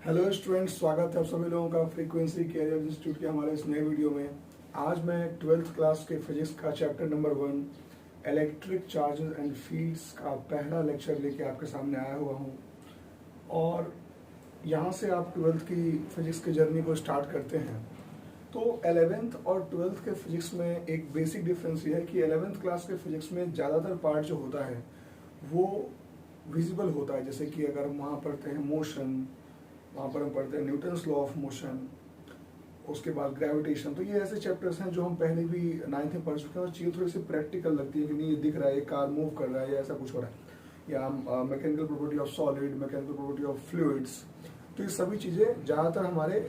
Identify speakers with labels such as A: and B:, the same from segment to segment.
A: Hello students, स्वागत है आप सभी लोगों का फ्रीक्वेंसी कैरियर इंस्टीट्यूट के हमारे इस नए वीडियो में। आज मैं 12th क्लास के फिजिक्स का chapter number 1 electric charges and fields का पहला लेक्चर लेके आपके सामने आया हुआ हूँ। और यहाँ से आप 12th की फिजिक्स की जर्नी को स्टार्ट करते हैं। तो 11th और 12th के फिजिक्स में एक बेसिक डिफरेंस ये है कि 11th क्लास के फिजिक्स में ज़्यादातर पार्ट जो होता है वो विजिबल होता है। जैसे कि अगर हम वहाँ पढ़ते हैं मोशन, वहाँ पर हम पढ़ते हैं न्यूटन्स लॉ ऑफ मोशन, उसके बाद ग्रेविटेशन। तो ये ऐसे चैप्टर्स हैं जो हम पहले भी 9th में पढ़ चुके हैं और चीज़ें थोड़ी सी प्रैक्टिकल लगती है कि नहीं ये दिख रहा है, ये कार मूव कर रहा है या ऐसा कुछ हो रहा है, या mechanical property of solid, mechanical property of fluids. तो ये सभी चीज़ें ज़्यादातर हमारे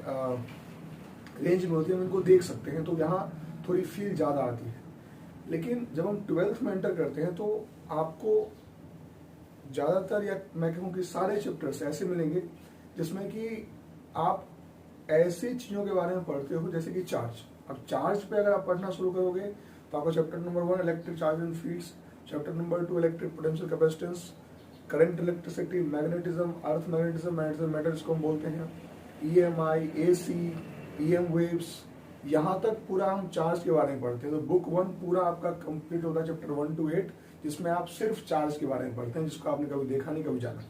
A: रेंज में होती है, हम इनको देख सकते हैं, तो यहाँ थोड़ी फील ज़्यादा आती है। लेकिन जब हम 12th में एंटर करते हैं तो आपको ज़्यादातर, या मैं कहूँ कि सारे चैप्टर्स ऐसे मिलेंगे जिसमें कि आप ऐसी चीज़ों के बारे में पढ़ते हो जैसे कि चार्ज। अब चार्ज पे अगर आप पढ़ना शुरू करोगे तो आपका chapter number 1 electric charge and fields, chapter number 2 electric potential capacitance, current electricity, magnetism, earth magnetism, magnetism matter जिसको हम बोलते हैं, EMI, AC, EM वेव्स, यहाँ तक पूरा हम चार्ज के बारे में पढ़ते हैं। तो बुक 1 पूरा आपका कंप्लीट होता है चैप्टर 1 to 8, जिसमें आप सिर्फ चार्ज के बारे में पढ़ते हैं, जिसको आपने कभी देखा नहीं, कभी जाना।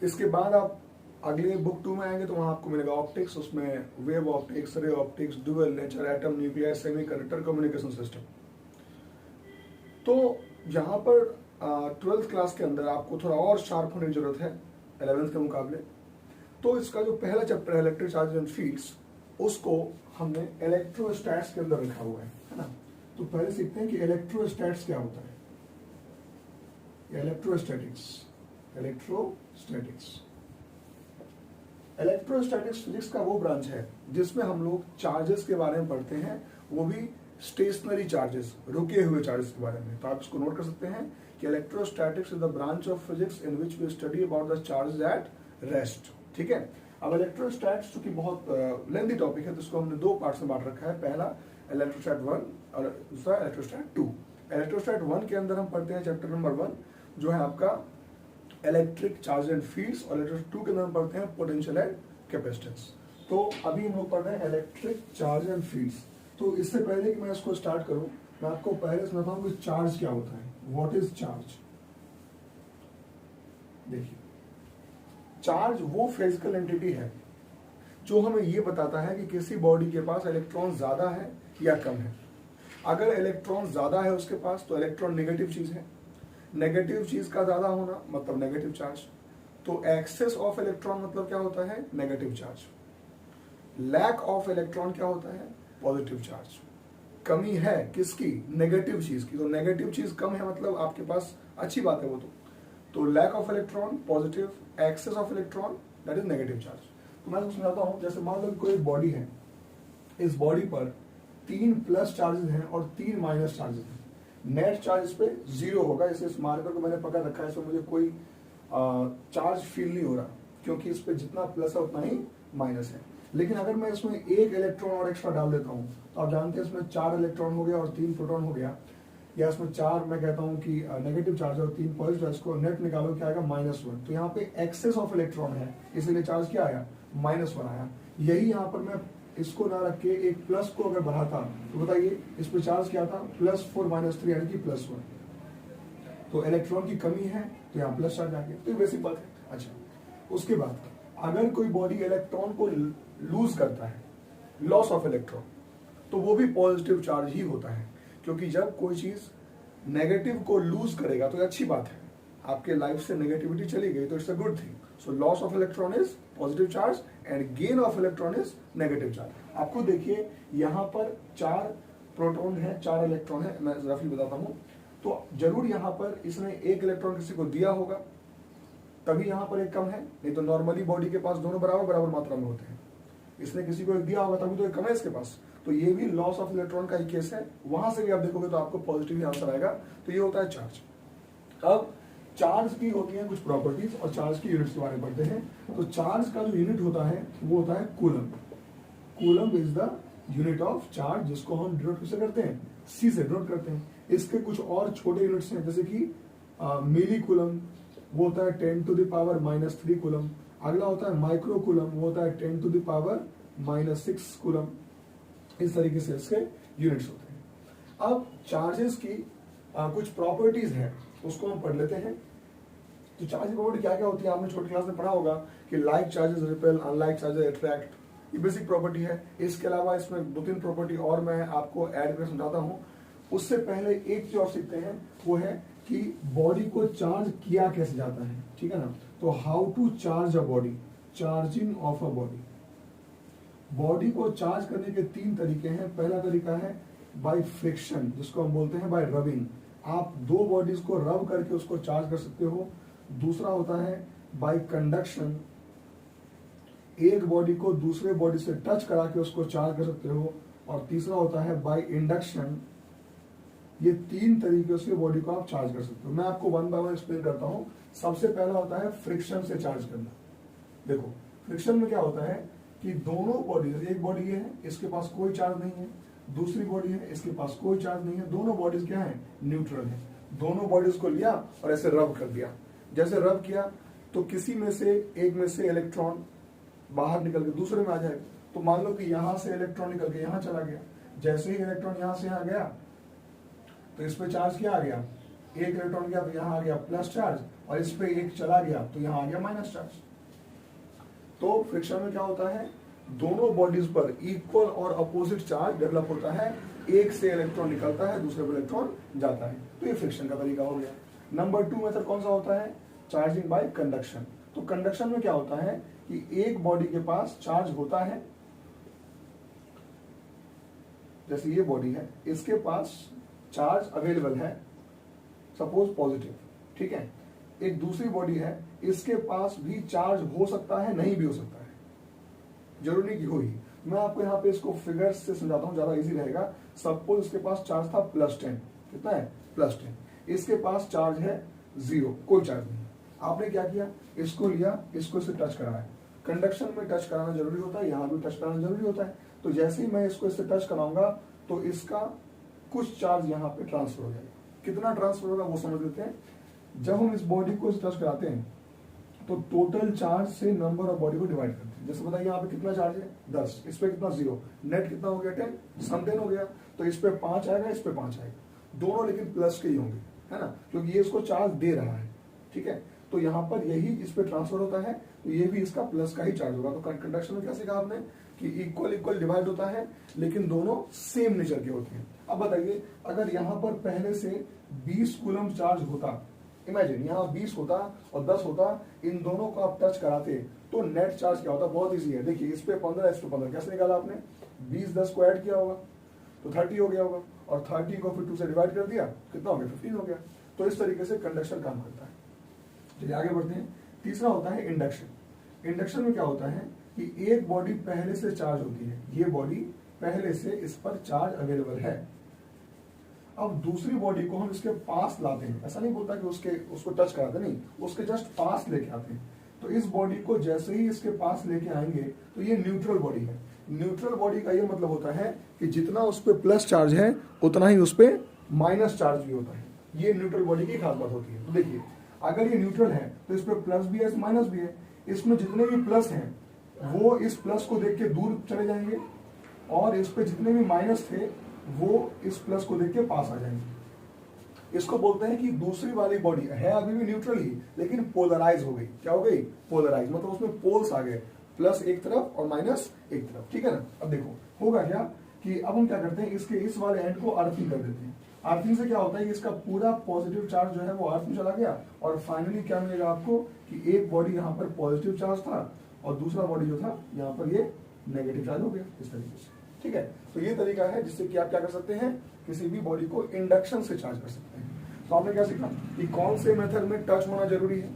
A: इसके बाद आप अगले बुक 2 में आएंगे तो वहां आपको मिलेगा ऑप्टिक्स, उसमें wave optics, ray optics, dual nature, atom, nuclear, semiconductor, communication system. तो यहाँ पर 12th क्लास के अंदर आपको थोड़ा और शार्प होने की जरूरत है 11th के मुकाबले। तो इसका जो पहला चैप्टर है इलेक्ट्रिक चार्जेस एंड फील्ड्स, उसको हमने इलेक्ट्रोस्टैट्स के अंदर रखा हुआ है ना। तो पहले सीखते हैं कि इलेक्ट्रोस्टैट्स क्या होता है। इलेक्ट्रोस्टैटिक्स फिजिक्स का वो ब्रांच है जिसमें हम लोग चार्जेस के बारे में पढ़ते हैं, वो भी स्टेशनरी चार्जेस, रुके हुए चार्जेस के बारे में। तो आप इसको नोट कर सकते हैं कि electrostatics is the branch of physics in which we study about the charges at rest. ठीक है। अब इलेक्ट्रोस्टैट्स चूंकि बहुत लेंथी टॉपिक है तो इसको हमने 2 पार्ट्स में बांट रखा है। पहला इलेक्ट्रोस्टैट 1 और दूसरा इलेक्ट्रोस्टैट 2। इलेक्ट्रोस्टैट 1 के अंदर हम पढ़ते हैं चैप्टर नंबर 1 जो है आपका इलेक्ट्रिक चार्ज एंड फील्ड्स, और इलेक्ट्रोस्टैट 2 के अंदर हम पढ़ते हैं पोटेंशियल एंड कैपेसिटेंस। तो अभी हम लोग पढ़ रहे हैं इलेक्ट्रिक चार्ज एंड फील्ड्स। तो इससे पहले कि मैं इसको स्टार्ट करूं, मैं आपको पहले समझाता हूं कि चार्ज क्या होता है। What is charge? देखिए, चार्ज वो फिजिकल एंटिटी है जो हमें ये बताता है कि किसी बॉडी के पास इलेक्ट्रॉन ज्यादा है या कम है। अगर इलेक्ट्रॉन ज्यादा है उसके पास तो इलेक्ट्रॉन नेगेटिव चीज है, नेगेटिव चीज का ज्यादा होना मतलब नेगेटिव चार्ज। तो एक्सेस ऑफ इलेक्ट्रॉन मतलब क्या होता है? Negative charge. Lack of electron क्या होता है? Positive charge. कमी है किसकी? नेगेटिव चीज की। तो नेगेटिव चीज कम है मतलब आपके पास अच्छी बात है वो। तो lack of electron positive, excess of electron that is negative charge. तो मैं समझाता हूं, जैसे मान लो कोई बॉडी है, इस बॉडी पर 3 प्लस चार्जेस हैं और 3 माइनस चार्जेस हैं। नेट चार्ज इस पे 0 होगा। इस मार्कर को मैंने पकड़ रखा है, इसमें मुझे कोई चार्ज फील नहीं हो रहा क्योंकि इस पे जितना प्लस है उतना ही माइनस है। लेकिन अगर मैं इसमें 1 इलेक्ट्रॉन और एक्स्ट्रा डाल देता हूँ तो आप जानते हैं इसमें 4 इलेक्ट्रॉन हो गया और 3 प्रोटॉन हो गया, या इसमें 4 मैं कहता हूँ कि नेगेटिव चार्ज और 3 पॉजिटिव चार्ज, को नेट निकालो क्या आएगा? -1। तो यहाँ पे एक्सेस ऑफ इलेक्ट्रॉन है, इसलिए चार्ज क्या आया? -1 आया। यही यहाँ पर मैं इसको ना रख के एक प्लस को अगर बढ़ाता तो बताइए इस पे चार्ज क्या था? +4 - 3 यानी कि +1। तो इलेक्ट्रॉन की कमी है तो यहाँ प्लस चार्ज आ गया। तो ये बेसिक बात है। अच्छा, उसके बाद अगर कोई बॉडी इलेक्ट्रॉन को लूज करता है, लॉस ऑफ इलेक्ट्रॉन, तो वो भी पॉजिटिव चार्ज ही होता है, क्योंकि जब कोई चीज नेगेटिव को लूज करेगा तो अच्छी बात है। आपके लाइफ से नेगेटिविटी चली गई तो it's a good thing. So loss of electron is positive charge and gain of electron is negative charge. आपको देखिए यहाँ पर 4 प्रोटॉन है, 4 इलेक्ट्रॉन है, मैं रफली बताता हूँ। तो जरूर यहाँ पर इसने 1 इलेक्ट्रॉन किसी को दिया होगा तभी यहाँ पर एक कम है, नहीं तो नॉर्मली बॉडी के पास दोनों बराबर मात्रा में होते हैं। इसने किसी को एक दिया होगा तभी तो एक कम है इसके पास। तो ये भी लॉस ऑफ इलेक्ट्रॉन का ही केस है। वहां से भी आप देखोगे तो आपको पॉजिटिव ही आंसर आएगा। तो ये होता है चार्ज। अब चार्ज की होती है कुछ प्रॉपर्टीज और चार्ज की यूनिट्स के बारे में पढ़ते हैं। तो चार्ज का जो यूनिट होता है वो होता है coulomb. Coulomb is the unit of charge, जिसको हम डिनोट किससे करते हैं? C से डिनोट करते हैं। इसके कुछ और छोटे यूनिट्स हैं जैसे कि मिली कूलम, वो होता है 10 टू द पावर -3 कूलम। अगला होता है माइक्रो कूलम, वो होता है 10 टू द पावर -6 कूलम। इस तरीके से इसके यूनिट्स होते हैं। अब चार्जेस की कुछ प्रॉपर्टीज हैं, उसको हम पढ़ लेते हैं। तो चार्ज की प्रॉपर्टी क्या क्या होती है, आपने छोटी क्लास में पढ़ा होगा कि like charges repel, unlike charges attract, ये बेसिक प्रॉपर्टी है। इसके अलावा इसमें 2-3 प्रॉपर्टी और मैं आपको ऐड करके समझाता हूँ। उससे पहले एक चीज और सीखते हैं, वो है कि बॉडी को चार्ज किया कैसे जाता है, ठीक है ना। तो how to charge a body, charging of a body. Body को चार्ज करने के 3 तरीके हैं। पहला तरीका है बाय फ्रिक्शन, जिसको हम बोलते हैं बाय रबिंग। आप 2 बॉडीज को रब करके उसको चार्ज कर सकते हो। दूसरा होता है बाय कंडक्शन, एक बॉडी को दूसरे बॉडी से टच करा के उसको चार्ज कर सकते हो। और तीसरा होता है बाय इंडक्शन। ये 3 तरीके से बॉडी को आप चार्ज कर सकते हो। मैं आपको 1 बाय 1 एक्सप्लेन करता हूं। सबसे पहला होता है फ्रिक्शन से चार्ज करना। देखो फ्रिक्शन में क्या होता है कि दोनों बॉडी, एक बॉडी ये है, इसके पास कोई चार्ज नहीं है, दूसरी बॉडी है, इसके पास कोई चार्ज नहीं है, दोनों बॉडीज क्या है, न्यूट्रल है। दोनों बॉडीज को लिया और ऐसे रब कर दिया। जैसे रब किया तो किसी में से एक में से इलेक्ट्रॉन बाहर निकल के दूसरे में आ जाएगा। तो मान लो कि यहां से इलेक्ट्रॉन निकल के यहां चला गया। जैसे ही इलेक्ट्रॉन यहां से यहां गया तो इस पे चार्ज क्या आ गया, एक इलेक्ट्रॉन गया तो यहां आ गया प्लस चार्ज, और इस पे एक चला गया तो यहां आ गया माइनस चार्ज। तो फ्रिक्शन में क्या होता है, दोनों बॉडीज पर इक्वल और अपोजिट चार्ज डेवलप होता है। एक से इलेक्ट्रॉन निकलता है, दूसरे पर इलेक्ट्रॉन जाता है। तो ये फ्रिक्शन का तरीका हो गया। नंबर 2 मेथड कौन सा होता है, चार्जिंग बाय कंडक्शन। तो कंडक्शन में क्या होता है कि एक बॉडी के पास चार्ज होता है, जैसे ये बॉडी है, इसके पास चार्ज अवेलेबल है, सपोज पॉजिटिव, ठीक है। एक दूसरी बॉडी है, इसके पास भी चार्ज हो सकता है, नहीं भी हो सकता है, जरूरी नहीं कि हो ही। मैं आपको यहाँ पे इसको फिगर्स से समझाता हूँ, ज्यादा इजी रहेगा। सपोज इसके पास चार्ज था +10, कितना है, +10। इसके पास चार्ज है 0, कोई चार्ज नहीं। आपने क्या किया, इसको लिया, इसको इससे टच कराया। कंडक्शन में टच कराना जरूरी होता है, यहाँ भी टच कराना जरूरी होता है। तो जैसे ही मैं इसको इससे टच कराऊंगा तो इसका कुछ चार्ज यहाँ पे ट्रांसफर हो जाएगा। कितना ट्रांसफर होगा वो समझ लेते हैं। जब हम इस बॉडी को टच कराते हैं तो टोटल चार्ज से नंबर ऑफ बॉडी को डिवाइड करते हैं। जैसे बताइए यहाँ पे कितना चार्ज है 10, इस पे कितना 0, नेट कितना हो गया 10, सम 10 हो गया। तो इस पे 5 आएगा, इस पे 5 आएगा, दोनों लेकिन प्लस के ही होंगे, है ना, क्योंकि ये इसको चार्ज दे रहा है, ठीक है। तो यहाँ पर यही इस पे ट्रांसफर होता है, तो ये भी इसका प्लस का ही चार्ज होगा। तो कंडक्शन में क्या सीखा आपने कि इक्वल डिवाइड होता है, लेकिन दोनों सेम नेचर के होते हैं। अब बताइए, अगर यहाँ पर पहले से 20 कूलम चार्ज होता, इमेजिन यहाँ 20 होता और 10 होता, इन दोनों को आप टच कराते तो नेट चार्ज क्या होता, बहुत इजी है। देखिए इस पे 15, इस पे 15, कैसे निकाला आपने, 20 10 को ऐड किया होगा तो 30 हो गया होगा, और 30 को फिर 2 से डिवाइड कर दिया, कितना हो गया, 15 हो गया। तो इस तरीके से कंडक्शन काम करता है। चलिए आगे बढ़ते हैं। तीसरा होता है इंडक्शन। इंडक्शन में क्या होता है कि एक बॉडी पहले से चार्ज होती है, ये बॉडी पहले से इस पर चार्ज अवेलेबल है। अब दूसरी बॉडी को हम इसके पास लाते हैं, ऐसा नहीं बोलता कि उसको टच कराते, नहीं, उसके जस्ट पास लेके आते हैं। तो इस बॉडी को जैसे ही इसके पास लेके आएंगे तो ये न्यूट्रल बॉडी है। न्यूट्रल बॉडी का ये मतलब होता है कि जितना उस पर प्लस चार्ज है उतना ही उस पर माइनस चार्ज भी होता है। ये न्यूट्रल बॉडी की खास बात होती है। तो देखिए, अगर ये न्यूट्रल है तो इस पर प्लस भी है, माइनस भी है। इसमें जितने भी प्लस हैं वो इस प्लस को देख के दूर चले जाएंगे, और इस पे जितने भी माइनस थे वो इस प्लस को देख के पास आ जाएंगे। इसको बोलते हैं कि दूसरी वाली बॉडी है अभी भी न्यूट्रल ही, लेकिन पोलराइज हो गई। क्या हो गई, पोलराइज, मतलब उसमें पोल्स आ गए, प्लस एक तरफ और माइनस एक तरफ, ठीक है ना। अब देखो होगा क्या कि अब हम क्या करते हैं, इसके इस वाले एंड को अर्थिंग कर देते हैं। अर्थिंग से क्या होता है कि इसका पूरा पॉजिटिव चार्ज जो है वो अर्थ में चला गया, और फाइनली क्या मिलेगा आपको कि एक बॉडी यहाँ पर पॉजिटिव चार्ज था और दूसरा बॉडी जो था यहाँ पर ये नेगेटिव चार्ज हो गया, इस तरीके से, ठीक है। तो ये तरीका है जिससे कि आप क्या कर सकते हैं, किसी भी बॉडी को इंडक्शन से चार्ज कर सकते हैं। तो आपने क्या सीखा कि कौन से मेथड में टच होना जरूरी है,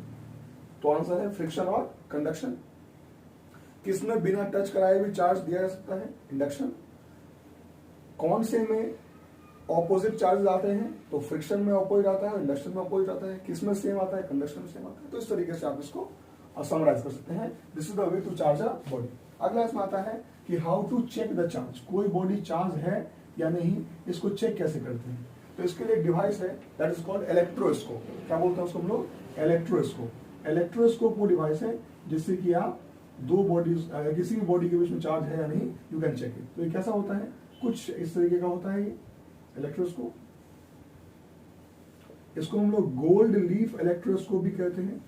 A: तो आंसर है फ्रिक्शन और कंडक्शन। किसमें बिना टच कराए भी चार्ज दिया जा सकता है, इंडक्शन। कौन से में ऑपोजिट चार्ज आते हैं, तो फ्रिक्शन में ऑपोजिट आता है, इंडक्शन में ऑपोजिट आता है। किसमें सेम आता है, कंडक्शन में सेम आता है। तो इस तरीके से आप इसको समराइज कर सकते हैं। This is the way to charge a body. अगला इसमें आता है कि how to check the charge, कोई बॉडी चार्ज है या नहीं, इसको चेक कैसे करते हैं। तो इसके लिए एक डिवाइस है दैट इज कॉल्ड इलेक्ट्रोस्कोप। क्या बोलते हैं उसको हम लोग, इलेक्ट्रोस्कोप वो डिवाइस है जिससे कि आप दो बॉडीज किसी भी बॉडी के बीच में चार्ज है या नहीं यू कैन चेक इट। तो ये कैसा होता है, कुछ इस तरीके का होता है ये इलेक्ट्रोस्कोप। इसको हम लोग गोल्ड लीफ इलेक्ट्रोस्कोप भी कहते हैं,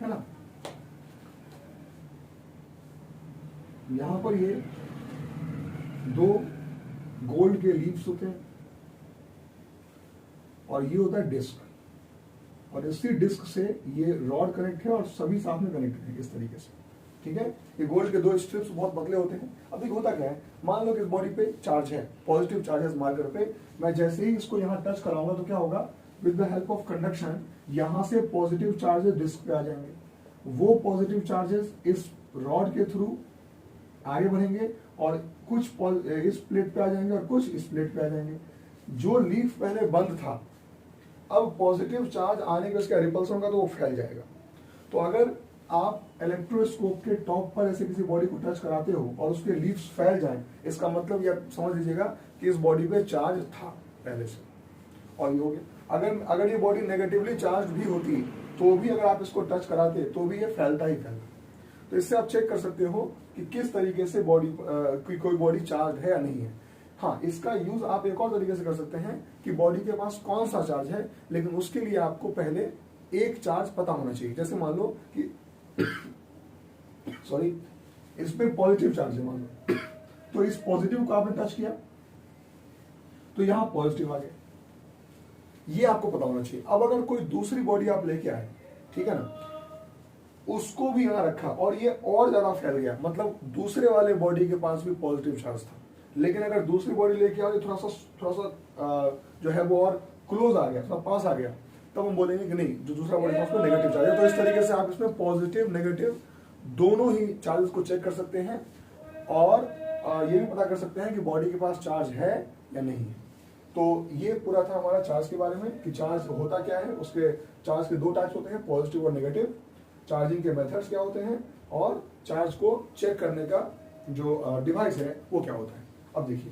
A: है ना। यहां पर ये दो गोल्ड के लीव्स होते हैं और ये होता है डिस्क, और इसी डिस्क से ये रॉड कनेक्ट है और सभी साथ में कनेक्ट है इस तरीके से, ठीक है। ये गोल्ड के दो स्ट्रिप्स बहुत पतले होते हैं। अब देखो होता क्या है, मान लो कि इस बॉडी पे चार्ज है, पॉजिटिव चार्ज है इस मार्कर पे, मैं जैसे ही इसको यहाँ टच कराऊंगा तो क्या होगा, with the help of conduction यहां से पॉजिटिव चार्जेस डिस्क पे आ जाएंगे, वो पॉजिटिव चार्जेस इस रॉड के थ्रू आगे बढ़ेंगे और कुछ इस प्लेट पे आ जाएंगे और कुछ इस प्लेट पे आ जाएंगे। जो लीफ पहले बंद था, अब पॉजिटिव चार्ज आने के उसका रिपल्सन होगा तो वो फैल जाएगा। तो अगर आप इलेक्ट्रोस्कोप के टॉप पर ऐसे किसी बॉडी को टच कराते हो और उसके लीव्स फैल जाएं, इसका मतलब ये समझ लीजिएगा कि इस बॉडी पे चार्ज था पहले से और ये हो गया। अगर ये बॉडी नेगेटिवली चार्ज भी होती तो भी अगर आप इसको टच कराते तो भी ये फैलता ही फैलता। तो इससे आप चेक कर सकते हो कि किस तरीके से बॉडी कोई बॉडी चार्ज है या नहीं है। हाँ, इसका यूज आप एक और तरीके से कर सकते हैं कि बॉडी के पास कौन सा चार्ज है, लेकिन उसके लिए आपको पहले एक चार्ज पता होना चाहिए। जैसे मान लो कि सॉरी, इस पे पॉजिटिव चार्ज है मान लो, तो इस पॉजिटिव को आपने टच किया तो यहां पॉजिटिव आ गया, ये आपको पता होना चाहिए। अब अगर कोई दूसरी बॉडी आप लेके आए, ठीक है ना, उसको भी यहां रखा और ये और ज्यादा फैल गया, मतलब दूसरे वाले बॉडी के पास भी पॉजिटिव चार्ज था, लेकिन अगर दूसरी बॉडी लेके आओ थोड़ा सा जो है वो और क्लोज आ गया, थोड़ा पास आ गया, तब हम बोलेंगे कि नहीं, जो दूसरा बॉडी है उसको नेगेटिव चार्ज है। तो इस तरीके से आप इसमें पॉजिटिव नेगेटिव दोनों ही चार्जेस को चेक कर सकते हैं और ये भी पता कर सकते हैं कि बॉडी के पास चार्ज है या नहीं है। तो ये पूरा था हमारा चार्ज के बारे में कि चार्ज होता क्या है, उसके चार्ज के दो टाइप्स होते हैं, पॉजिटिव और नेगेटिव, चार्जिंग के मेथड्स क्या होते हैं और चार्ज को चेक करने का जो डिवाइस है वो क्या होता है। अब देखिए,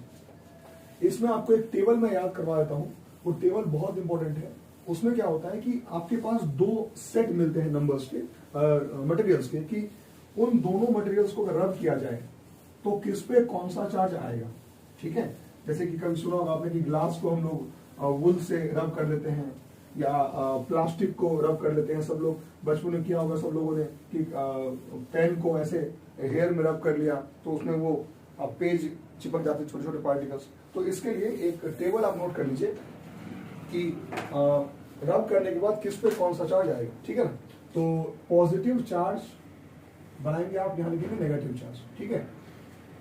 A: इसमें आपको एक टेबल में याद करवा देता हूं, वो टेबल बहुत इंपॉर्टेंट है। उसमें क्या होता है कि आपके पास दो सेट मिलते हैं नंबर्स के, मटेरियल्स के, कि उन दोनों मटेरियल्स को रब किया जाए तो किस पे कौन सा चार्ज आएगा, ठीक है। जैसे कि कभी सुना होगा आपने कि ग्लास को हम लोग वुल से रब कर लेते हैं या प्लास्टिक को रब कर लेते हैं। सब लोग बचपन में किया होगा सब लोगों ने कि पेन को ऐसे हेयर में रब कर लिया तो उसमें वो पेज चिपक जाते छोटे छोटे पार्टिकल्स। तो इसके लिए एक टेबल आप नोट कर लीजिए कि रब करने के बाद किस पे कौन सा चार्ज आएगा, ठीक है ना। तो पॉजिटिव चार्ज बनाएंगे आप, यहां लिखेंगे नेगेटिव चार्ज, ठीक है।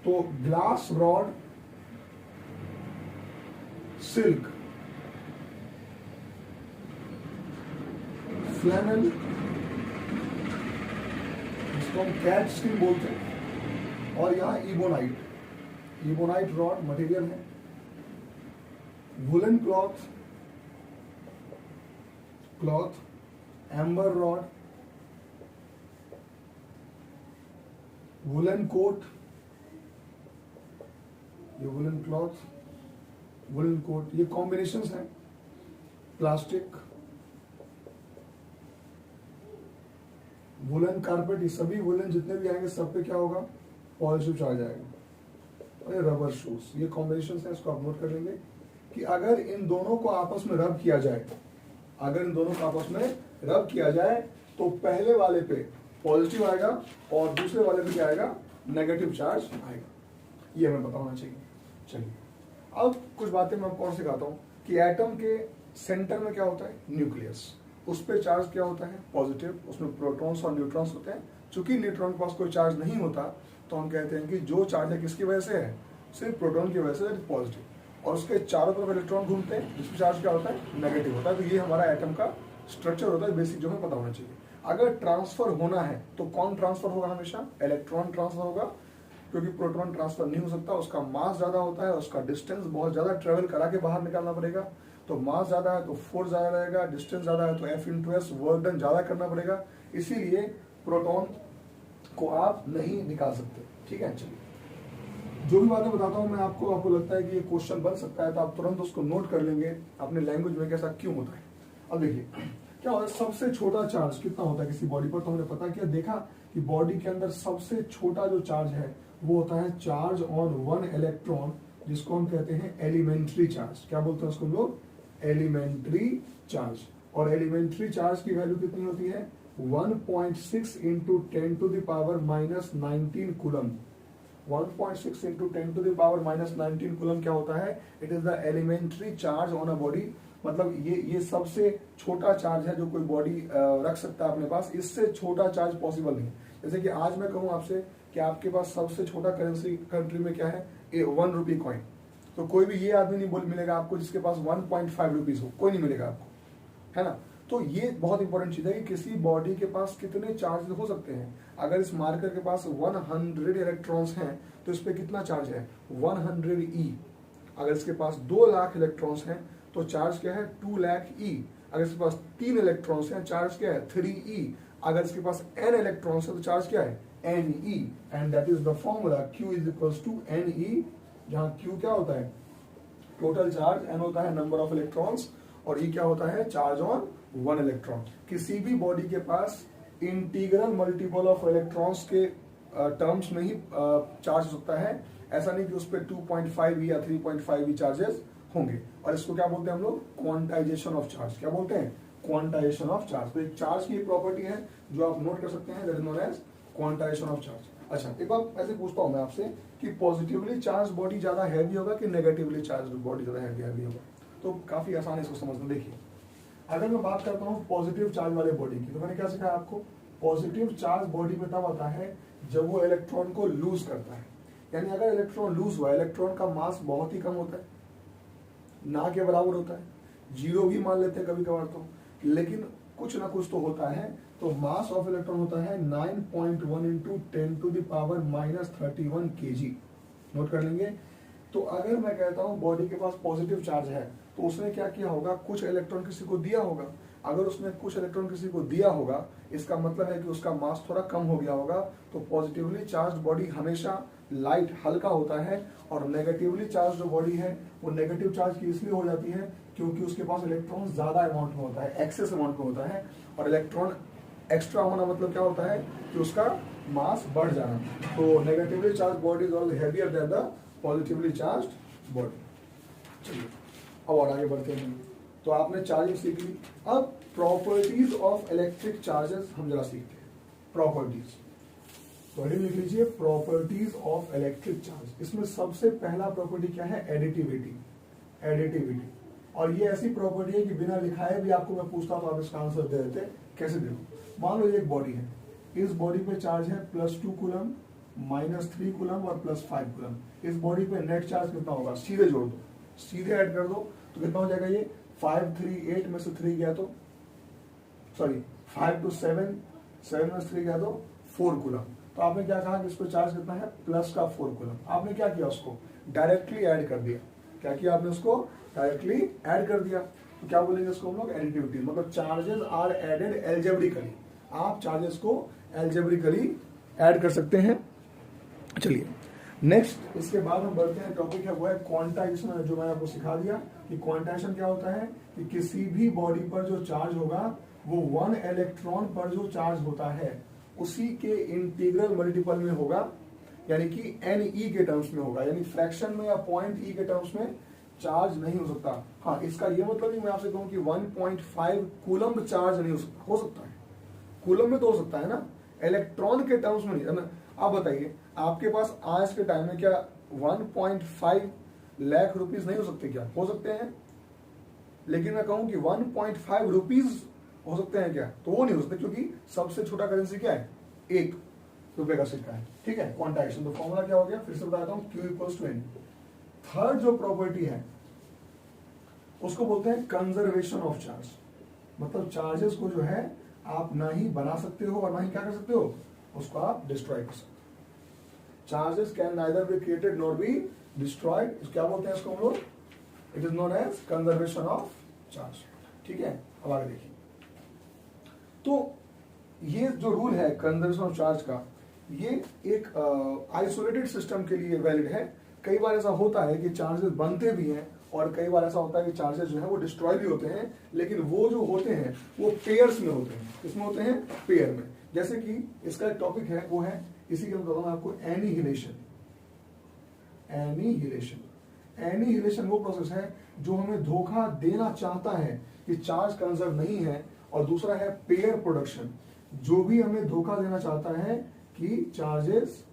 A: तो ग्लास रॉड, सिल्क, फ्लैनल, जिसको हम कैट स्किन बोलते हैं, और यहां इबोनाइट रॉड मटेरियल है, woollen cloth, amber rod, woollen coat, ये वुलन क्लॉथ, वुलन कोट, ये कॉम्बिनेशंस हैं, प्लास्टिक, वुलन कारपेट, ये सभी वुलन जितने भी आएंगे सब पे क्या होगा, पॉजिटिव चार्ज आएगा। और ये रबर शूज, ये कॉम्बिनेशंस हैं, इसको आप नोट कर लेंगे कि अगर इन दोनों को आपस में रब किया जाए, तो पहले वाले पे पॉजिटिव आएगा और दूसरे वाले पे क्या आएगा, नेगेटिव चार्ज आएगा। ये हमें पता होना चाहिए। चलिए अब कुछ बातें मैं आपको और सिखाता हूँ कि एटम के सेंटर में क्या होता है, न्यूक्लियस, उस पे चार्ज क्या होता है, पॉजिटिव, उसमें प्रोटॉन्स और न्यूट्रॉन्स होते हैं। चूंकि न्यूट्रॉन के पास कोई चार्ज नहीं होता तो हम कहते हैं कि जो चार्ज है किसकी वजह से है, सिर्फ प्रोटॉन की वजह से, पॉजिटिव, और उसके चारों तरफ इलेक्ट्रॉन घूमते हैं जिसमें चार्ज क्या होता है, नेगेटिव होता है। तो ये हमारा एटम का स्ट्रक्चर होता है, बेसिक जो हमें पता होना चाहिए। अगर ट्रांसफर होना है तो कौन ट्रांसफर होगा, हमेशा इलेक्ट्रॉन ट्रांसफर होगा, क्योंकि प्रोटॉन ट्रांसफर नहीं हो सकता, उसका मास ज्यादा होता है, उसका डिस्टेंस बहुत ज्यादा ट्रेवल करा के बाहर निकालना पड़ेगा। तो मास ज्यादा है तो फोर्स ज्यादा रहेगा, डिस्टेंस ज्यादा है तो F×S वर्क डन ज्यादा करना पड़ेगा, इसीलिए प्रोटॉन को आप नहीं निकाल सकते, ठीक है। चलिए जो भी बातें बताता हूँ मैं आपको लगता है कि ये क्वेश्चन बन सकता है तो आप तुरंत उसको नोट कर लेंगे अपने लैंग्वेज में, कैसा क्यों होता है। अब देखिए क्या होता है, सबसे छोटा चार्ज कितना होता है किसी बॉडी पर, तो हमने पता किया, देखा कि बॉडी के अंदर सबसे छोटा जो चार्ज है वो होता है चार्ज ऑन वन इलेक्ट्रॉन, जिसको हम कहते हैं एलिमेंट्री चार्ज। क्या बोलते हैं उसको हम लोग? Elementary charge. और एलिमेंट्री चार्ज की वैल्यू कितनी होती है? 1.6 into 10 to the power minus 19 coulomb. 1.6 into 10 to the power minus 19 coulomb क्या होता है? It is the elementary charge on a body. मतलब ये सबसे छोटा चार्ज है जो कोई बॉडी रख सकता है अपने पास, इससे छोटा चार्ज पॉसिबल नहीं। जैसे कि आज मैं कहूं आपसे कि आपके पास सबसे छोटा करेंसी कंट्री में क्या है? 1 रुपी कॉइन। तो कोई भी ये आदमी नहीं बोल मिलेगा आपको जिसके पास 1.5 रुपीज हो, कोई नहीं मिलेगा आपको, है ना। तो ये बहुत इंपॉर्टेंट चीज है कि किसी बॉडी के पास कितने चार्ज हो सकते हैं। अगर इस मार्कर के पास 100 इलेक्ट्रॉन्स हैं तो इस पे कितना चार्ज है? 100 ई। अगर इसके पास 2 लाख इलेक्ट्रॉन्स हैं तो चार्ज क्या है? 2 लाख ई। अगर इसके पास 3 इलेक्ट्रॉन्स हैं चार्ज क्या है? 3 ई। अगर इसके पास n इलेक्ट्रॉन्स है तो चार्ज क्या है? n e। And that is the formula q is equals to n e, जहां q क्या होता है? टोटल चार्ज, n होता है नंबर ऑफ इलेक्ट्रॉन्स और e क्या होता है? Charge on one electron. किसी भी बॉडी के पास इंटीग्रल मल्टीपल ऑफ इलेक्ट्रॉन्स के टर्म्स में ही चार्ज होता है। ऐसा नहीं कि उस पर 2.5 या 3.5 चार्जेस होंगे। और इसको क्या बोलते हैं हम लोग? Quantization of charge. क्या बोलते हैं? Quantization of charge. तो एक चार्ज की प्रॉपर्टी है जो आप नोट कर सकते हैं, that is known as quantisation of charge. अच्छा, एक बात ऐसे पूछता हूं मैं आपसे कि पॉजिटिवली चार्ज बॉडी ज्यादा हैवी होगा कि नेगेटिवली चार्ज बॉडी ज्यादा हैवी होगा? तो काफी आसान है इसको समझना। देखिए, अगर मैं बात करता हूँ पॉजिटिव चार्ज वाले बॉडी की, तो मैंने क्या सिखाया आपको? पॉजिटिव चार्ज बॉडी में तब आता है जब वो इलेक्ट्रॉन को लूज करता है। यानी अगर इलेक्ट्रॉन लूज हुआ, इलेक्ट्रॉन का मास बहुत ही कम होता है, ना के बराबर होता है, 0 भी मान लेते हैं कभी कभार तो, लेकिन कुछ ना कुछ तो होता है। तो मास ऑफ इलेक्ट्रॉन होता है 9.1 into 10 to the power minus 31 kg। Note कर लेंगे। तो अगर मैं कहता हूं बॉडी के पास पॉजिटिव चार्ज है तो उसने क्या किया होगा? कुछ इलेक्ट्रॉन किसी को दिया होगा। अगर उसने कुछ इलेक्ट्रॉन किसी को दिया होगा, इसका मतलब है कि उसका मास थोड़ा कम हो गया होगा। तो पॉजिटिवली चार्ज बॉडी हमेशा लाइट, हल्का होता है, और नेगेटिवली चार्ज जो बॉडी है वो नेगेटिव चार्ज की इसलिए हो जाती है क्योंकि उसके पास इलेक्ट्रॉन ज्यादा अमाउंट में होता है, एक्सेस अमाउंट में होता है। और इलेक्ट्रॉन एक्स्ट्रा होना मतलब क्या होता है? कि उसका मास बढ़ जाना। तो negatively charge body is also heavier than the positively charged body. चलिए अब और आगे बढ़ते हैं। तो आपने चार्जिंग सीख ली। अब प्रॉपर्टीज ऑफ इलेक्ट्रिक चार्जेस हम जरा सीखते हैं। प्रॉपर्टीज तो हेडिंग लिख लीजिए, प्रॉपर्टीज ऑफ इलेक्ट्रिक चार्ज। इसमें सबसे पहला प्रॉपर्टी क्या है? एडिटिविटी। एडिटिविटी, और ये ऐसी प्रॉपर्टी है कि बिना लिखाए भी आपको मैं पूछता तो आप इसका आंसर दे देते। कैसे देखो, मान लो एक बॉडी है, इस बॉडी पे चार्ज है +2 कूलम, -3 कूलम और +5 कूलम। इस बॉडी पे नेट चार्ज कितना होगा? सीधे जोड़ दो, सीधे ऐड कर दो तो कितना हो जाएगा? ये 5, 3, 8 में से 3 गया तो, सॉरी 5 to 7, 7 में से 3 गया तो 4 कूलम। तो आपने क्या कहा कि इसको चार्ज कितना है? प्लस का 4 कूलम। आपने क्या किया? उसको डायरेक्टली ऐड कर दिया। क्या किया आपने? उसको डायरेक्टली ऐड कर दिया। तो क्या बोलेंगे इसको हम लोग? एडिटिविटी। मतलब चार्जेस आर एडेड एल्जेब्रिकली। आप चार्जेस को एल्जेब्रिकली ऐड कर सकते हैं। चलिए नेक्स्ट, इसके बाद हम बढ़ते हैं, टॉपिक है वो है क्वांटाइजेशन, जो मैंने आपको सिखा दिया कि क्वांटाइजेशन क्या होता है कि किसी भी बॉडी पर जो चार्ज होगा वो 1 इलेक्ट्रॉन पर जो चार्ज होता है उसी के इंटीग्रल मल्टीपल में होगा, यानी कि NE के टर्म्स में होगा, यानी फ्रैक्शन में या पॉइंट E के टर्म्स में चार्ज नहीं हो सकता। हाँ, इसका ये मतलब नहीं मैं आपसे कहूं कि 1.5 कूलम चार्ज नहीं हो सकता है। कूलम में तो हो सकता है ना, इलेक्ट्रॉन के टर्म्स में नहीं है ना। आप बताइए, आपके पास आज के टाइम में क्या 1.5 लाख रुपीज नहीं हो सकते? क्या हो सकते हैं? लेकिन मैं कहूं कि 1.5 रुपीज हो सकते हैं क्या? तो वो नहीं हो सकते, क्योंकि सबसे छोटा करेंसी क्या है? 1 रुपए का सिक्का है। ठीक है, क्वांटाइजेशन। तो फॉर्मूला क्या हो गया? फिर से बताता हूं, Q = N। थर्ड जो प्रॉपर्टी है उसको बोलते हैं कंजर्वेशन ऑफ चार्ज। मतलब चार्जेस को जो है आप ना ही बना सकते हो और ना ही क्या कर सकते हो? उसको आप डिस्ट्रॉय कर सकते हो। Charges can neither be created nor be destroyed. क्या बोलते हैं इसको हम लोग? It is known as conservation of charge. ठीक है, अब आगे देखिए। तो ये जो रूल है कंजर्वेशन ऑफ चार्ज का, ये एक आइसोलेटेड सिस्टम के लिए वैलिड है, कई बार ऐसा होता है कि चार्जेस बनते भी हैं और कई बार ऐसा होता है कि चार्जेस जो है वो डिस्ट्रॉय भी होते हैं, लेकिन वो जो होते हैं वो पेयर्स में होते हैं। किसमें होते हैं? पेयर में। जैसे कि इसका एक टॉपिक है वो है, इसी के बताऊंगा आपको, एनिहिलेशन। एनिहिलेशन वो प्रोसेस है जो हमें धोखा देना चाहता है कि चार्ज कंजर्व नहीं है, और दूसरा है पेयर प्रोडक्शन, जो भी हमें धोखा देना चाहता है कि चार्जेस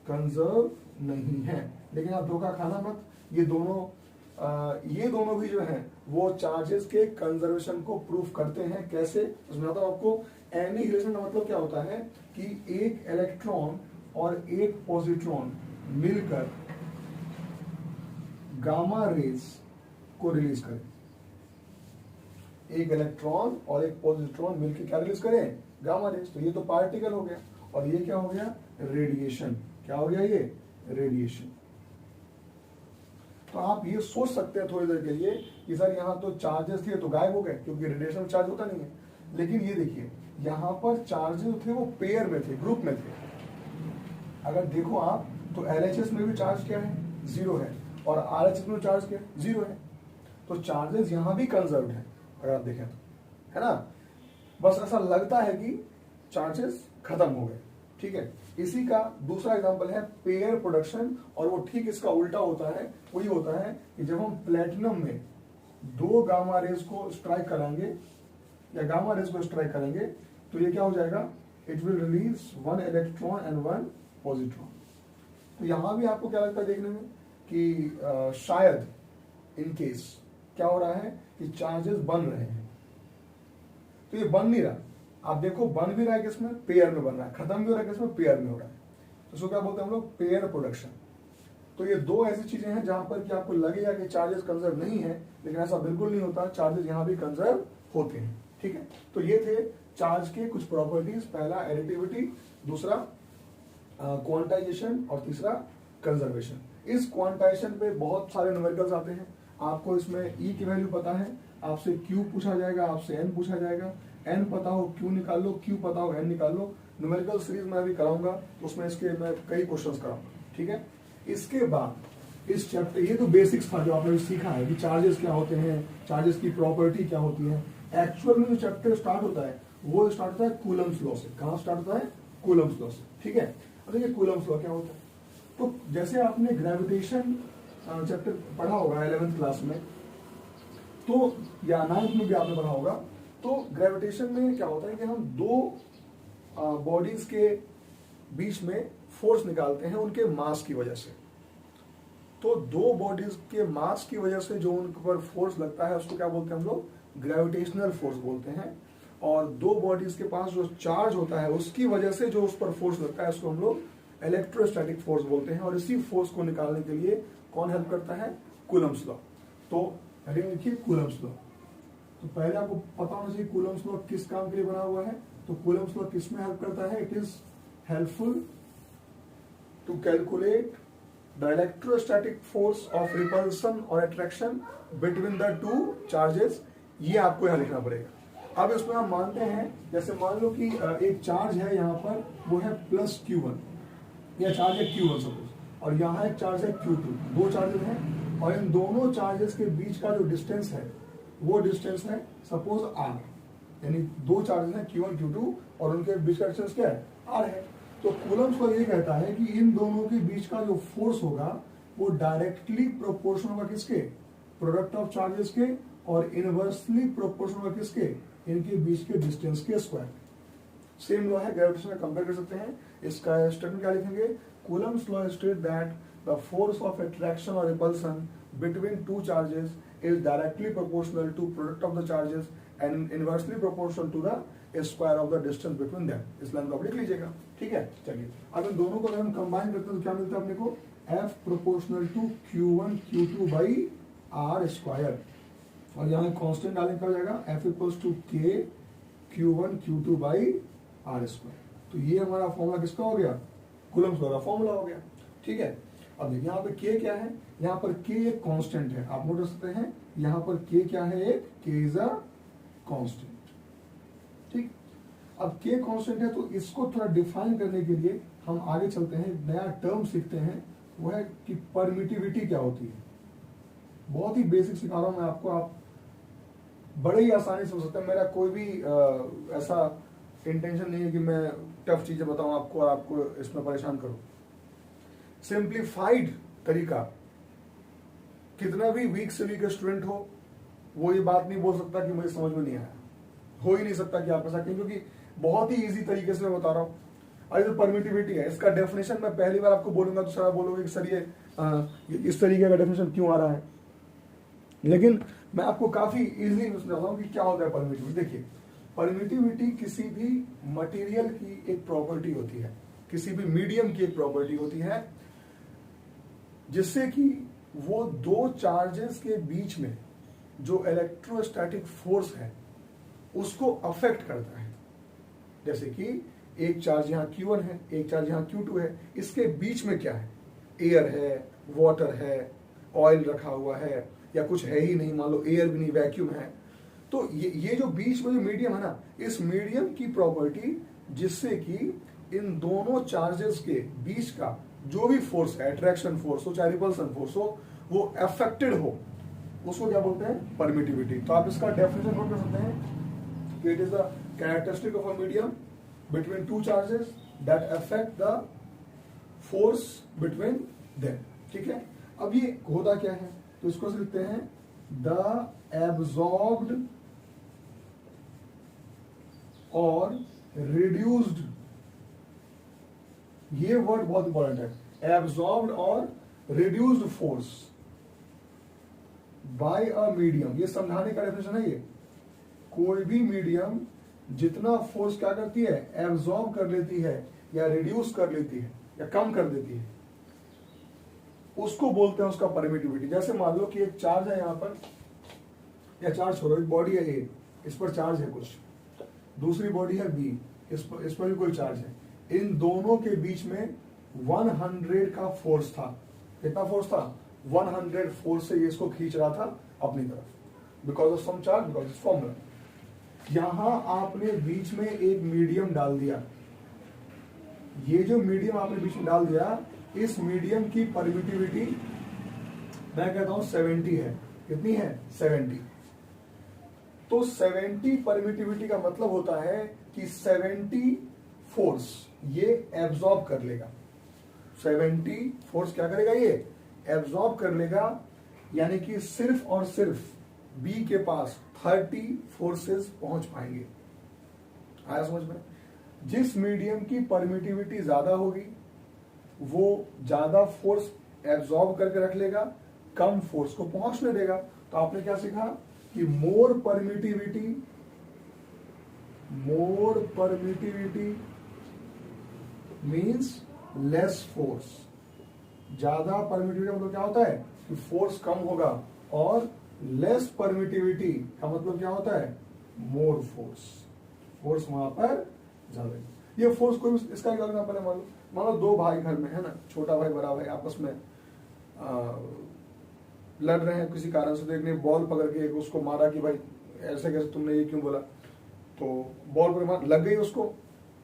A: कंजर्व नहीं है। लेकिन आप धोखा खाना मत, ये दोनों भी जो है वो चार्जेस के कंजर्वेशन को प्रूफ करते हैं। कैसे? उसमें बताता हूं आपको। एनिहिलेशन का मतलब क्या होता है कि एक इलेक्ट्रॉन और एक पॉजिट्रॉन मिलकर गामा रेज को रिलीज करें। एक इलेक्ट्रॉन और एक पॉजिट्रॉन मिलकर क्या रिलीज करें? Gamma rays. तो ये तो पार्टिकल हो गया, और ये क्या हो गया? रेडिएशन। क्या हो गया? ये रेडिएशन। तो आप ये सोच सकते हैं थोड़ी देर के लिए कि सर यहाँ तो चार्जेस थे तो गायब हो गए, क्योंकि रेडिएशन में चार्ज होता नहीं है। लेकिन ये देखिए, यहाँ पर चार्जेस थे वो पेयर में थे, ग्रुप में थे। अगर देखो आप तो LHS में भी चार्ज क्या है? 0 है, और RHS में चार्ज क्या है? 0 है। तो चार्जेस यहाँ भी कंजर्व्ड है अगर आप देखें तो, है ना। बस ऐसा लगता है कि चार्जेस खत्म हो गए, ठीक है। इसी का दूसरा एग्जांपल है पेयर प्रोडक्शन, और वो ठीक इसका उल्टा होता है। वही होता है कि जब हम प्लेटिनम में 2 गामा रेज को स्ट्राइक कराएंगे या गामा रेज को स्ट्राइक करेंगे, तो ये क्या हो जाएगा? It will release 1 electron and 1 positron. तो यहां भी आपको क्या लगता है देखने में कि शायद इन केस क्या हो रहा है कि चार्जेस बन रहे हैं। तो ये बन नहीं रहा। आप देखो, बन भी रहा है किसमें? पेयर में बन रहा है। खत्म भी हो रहा है किसमें? पेयर में हो रहा है। तो इसको क्या बोलते हैं हम लोग? Pair production. तो ये 2 ऐसी चीजें हैं जहां पर कि आपको लगेगा कि चार्जेस कंजर्व नहीं है, लेकिन ऐसा बिल्कुल नहीं होता। चार्जेस यहां भी कंजर्व होते हैं, ठीक है। तो ये थे चार्ज के कुछ प्रॉपर्टीज। पहला एडिटिविटी, दूसरा क्वांटाइजेशन, और तीसरा कंजर्वेशन। इस क्वांटाइजेशन पे बहुत सारे न्यूमेरिकल्स आते हैं। आपको इसमें ई की वैल्यू पता है, आपसे क्यू पूछा जाएगा, आपसे एन पूछा जाएगा। एन पता हो क्यू निकाल लो, क्यू पता हो एन निकाल लो। न्यूमेरिकल सीरीज मैं अभी कराऊंगा, उसमें इसके मैं कई क्वेश्चंस कराऊंगा, ठीक है। इसके बाद इस चैप्टर, ये तो बेसिक्स था जो आपने सीखा है कि चार्जेस क्या होते हैं, चार्जेस की प्रॉपर्टी क्या होती है। एक्चुअल में जो चैप्टर स्टार्ट होता है वो स्टार्ट होता है कूलम्स लॉ से। कहाँ स्टार्ट होता है? कूलम्स लॉ से, ठीक है। अब देखिए कूलम्स लॉ क्या होता है। तो जैसे आपने ग्रेविटेशन चैप्टर पढ़ा होगा 11th क्लास में, तो या 9th में भी आपने पढ़ा होगा। तो ग्रेविटेशन में क्या होता है कि हम 2 बॉडीज के बीच में फोर्स निकालते हैं उनके मास की वजह से। तो 2 बॉडीज के मास की वजह से जो उन पर फोर्स लगता है उसको क्या बोलते हैं हम लोग? ग्रेविटेशनल फोर्स बोलते हैं। और 2 बॉडीज के पास जो चार्ज होता है उसकी वजह से जो उस पर फोर्स लगता है उसको हम लोग इलेक्ट्रोस्टैटिक फोर्स बोलते हैं। और इसी फोर्स को निकालने के लिए कौन हेल्प करता है? Coulomb's law. तो हेडिंग लिखिए कूलम्स लॉ। तो पहले आपको पता होना चाहिए कूलम्स लॉ किस काम के लिए बना हुआ है। तो कूलम्स लॉ किस में हेल्प करता है? It is helpful to calculate the electrostatic force of repulsion और अट्रैक्शन बिटवीन द 2 चार्जेस। ये आपको यहां लिखना पड़ेगा। अब इसमें हम मानते हैं, जैसे मान लो कि एक चार्ज है यहाँ पर, वो है प्लस Q1, या चार्ज है Q1 सपोज, और यहाँ एक चार्ज है Q2। 2 चार्जेस हैं, और इन दोनों चार्जेस के बीच का जो डिस्टेंस है वो डिस्टेंस है सपोज R। यानी 2 चार्जेस हैं Q1 Q2, और उनके बीच का डिस्टेंस क्या है? R है। तो कूलम्स लॉ ये कहता है कि इन दोनों के बीच का जो फोर्स होगा वो डायरेक्टली प्रोपोर्शनल होगा किसके? प्रोडक्ट ऑफ चार्जेस के, और इनवर्सली प्रोपोर्शनल होगा किसके? इनके बीच के डिस्टेंस के स्क्वायर। सेम लॉ है, ग्रेविटेशन में कंपेयर कर सकते हैं। इसका स्टेटमेंट क्या लिखेंगे? Coulomb's law state that the force of attraction और repulsion between 2 charges is directly proportional to product of the charges and inversely proportional to the square of the distance between them। इस line को आप लिख लीजिएगा, ठीक है। चलिए अब इन दोनों को अगर हम कंबाइन करते हैं तो क्या मिलता है अपने को? F proportional to Q1 Q2 by R square, और यहाँ कांस्टेंट डालने का हो जाएगा F equals to K Q1 Q2 by R square. तो ये हमारा फॉर्मूला किसका हो गया? कूलम्स लॉ का फॉर्मूला हो गया, ठीक है। अब देखिए यहाँ पे K क्या है? यहाँ पर K एक कांस्टेंट है, आप नोट कर सकते हैं। यहाँ पर K क्या है? एक K इज अ कांस्टेंट, ठीक। अब K कांस्टेंट है तो इसको थोड़ा डिफाइन करने के लिए हम आगे चलते हैं, नया टर्म सीखते हैं वो है कि परमिटिविटी क्या होती है। बहुत ही बेसिक सिखा रहा हूं मैं आपको, आप बड़े ही आसानी से हो सकता है। मेरा कोई भी ऐसा इंटेंशन नहीं है कि मैं टफ चीजें बताऊं आपको और आपको इसमें परेशान करूं। सिंप्लीफाइड तरीका, कितना भी वीक से वीक स्टूडेंट हो वो ये बात नहीं बोल सकता कि मुझे समझ में नहीं आया, हो ही नहीं सकता कि आप ऐसा कहें, क्योंकि बहुत ही इजी तरीके से मैं बता रहा हूं। अरे जो परमिटिविटी है इसका डेफिनेशन मैं पहली बार आपको बोलूंगा तो सर बोलोगे कि सर ये इस तरीके का डेफिनेशन क्यों आ रहा है, लेकिन मैं आपको काफी इजीली समझाता हूं कि क्या होता है परमिटिविटी। देखिए, परमिटिविटी किसी भी मटेरियल की एक प्रॉपर्टी होती है, किसी भी मीडियम की एक प्रॉपर्टी होती है, जिससे कि वो दो चार्जेस के बीच में जो इलेक्ट्रोस्टैटिक फोर्स है उसको अफेक्ट करता है। जैसे कि एक चार्ज यहाँ Q1 है, एक चार्ज यहाँ Q2 है, इसके बीच में क्या है, एयर है, वाटर है, ऑयल रखा हुआ है, या कुछ है ही नहीं, मान लो एयर भी नहीं, वैक्यूम है। तो ये जो बीच में जो मीडियम है ना, इस मीडियम की प्रॉपर्टी जिससे कि इन दोनों चार्जेस के बीच का जो भी फोर्स है, अट्रैक्शन फोर्स हो चाहे रिपल्सन फोर्स हो, वो अफेक्टेड हो, उसको क्या बोलते हैं, परमिटिविटी। तो आप इसका डेफिनेशन नोट कर सकते हैं कि it is the characteristic of a medium between two charges that affect the force between them. ठीक है, अब ये होता क्या है, तो इसको से लिखते हैं द एब्जॉर्ब्ड और रिड्यूस्ड, ये वर्ड बहुत इंपॉर्टेंट है, एब्जॉर्ब्ड और reduced force by a medium. ये समझाने का डेफिनेशन है ये, कोई भी मीडियम जितना फोर्स क्या करती है, एब्जॉर्ब कर लेती है या रिड्यूस कर लेती है या कम कर देती है, उसको बोलते हैं उसका परमिटिविटी। जैसे मान लो कि एक चार्ज है यहां पर, या चार्ज छोड़ो, एक बॉडी है ए, इस पर चार्ज है कुछ, दूसरी बॉडी है बी, इस पर भी कोई चार्ज है, इन दोनों के बीच में 100 का फोर्स था। कितना फोर्स था, 100 फोर्स से ये इसको खींच रहा था अपनी तरफ, because of some charge, because of formula. यहां आपने बीच में एक मीडियम डाल दिया, ये जो मीडियम आपने बीच में डाल दिया, इस मीडियम की परमिटिविटी मैं कहता हूं 70 है। कितनी है, 70। तो 70 परमिटिविटी का मतलब होता है कि 70 फोर्स ये एब्जॉर्ब कर लेगा। 70 फोर्स क्या करेगा, ये एब्जॉर्ब कर लेगा, यानी कि सिर्फ और सिर्फ बी के पास 30 फोर्सेस पहुंच पाएंगे। आया समझ में? जिस मीडियम की परमिटिविटी ज्यादा होगी वो ज्यादा फोर्स एब्जॉर्ब करके रख लेगा, कम फोर्स को पहुंचने देगा। तो आपने क्या सीखा कि मोर परमिटिविटी मीन्स लेस फोर्स। ज्यादा परमिटिविटी मतलब क्या होता है कि फोर्स कम होगा, और लेस परमिटिविटी का मतलब क्या होता है, मोर फोर्स। फोर्स वहां पर ज्यादा। ये फोर्स कोई इसका एग्जाम्पल है, मान लो दो भाई घर में है ना, छोटा भाई बड़ा भाई आपस में लड़ रहे हैं किसी कारण से, तो एक ने बॉल पकड़ के एक उसको मारा कि भाई ऐसे कैसे तुमने ये क्यों बोला, तो बॉल पर लग गई उसको,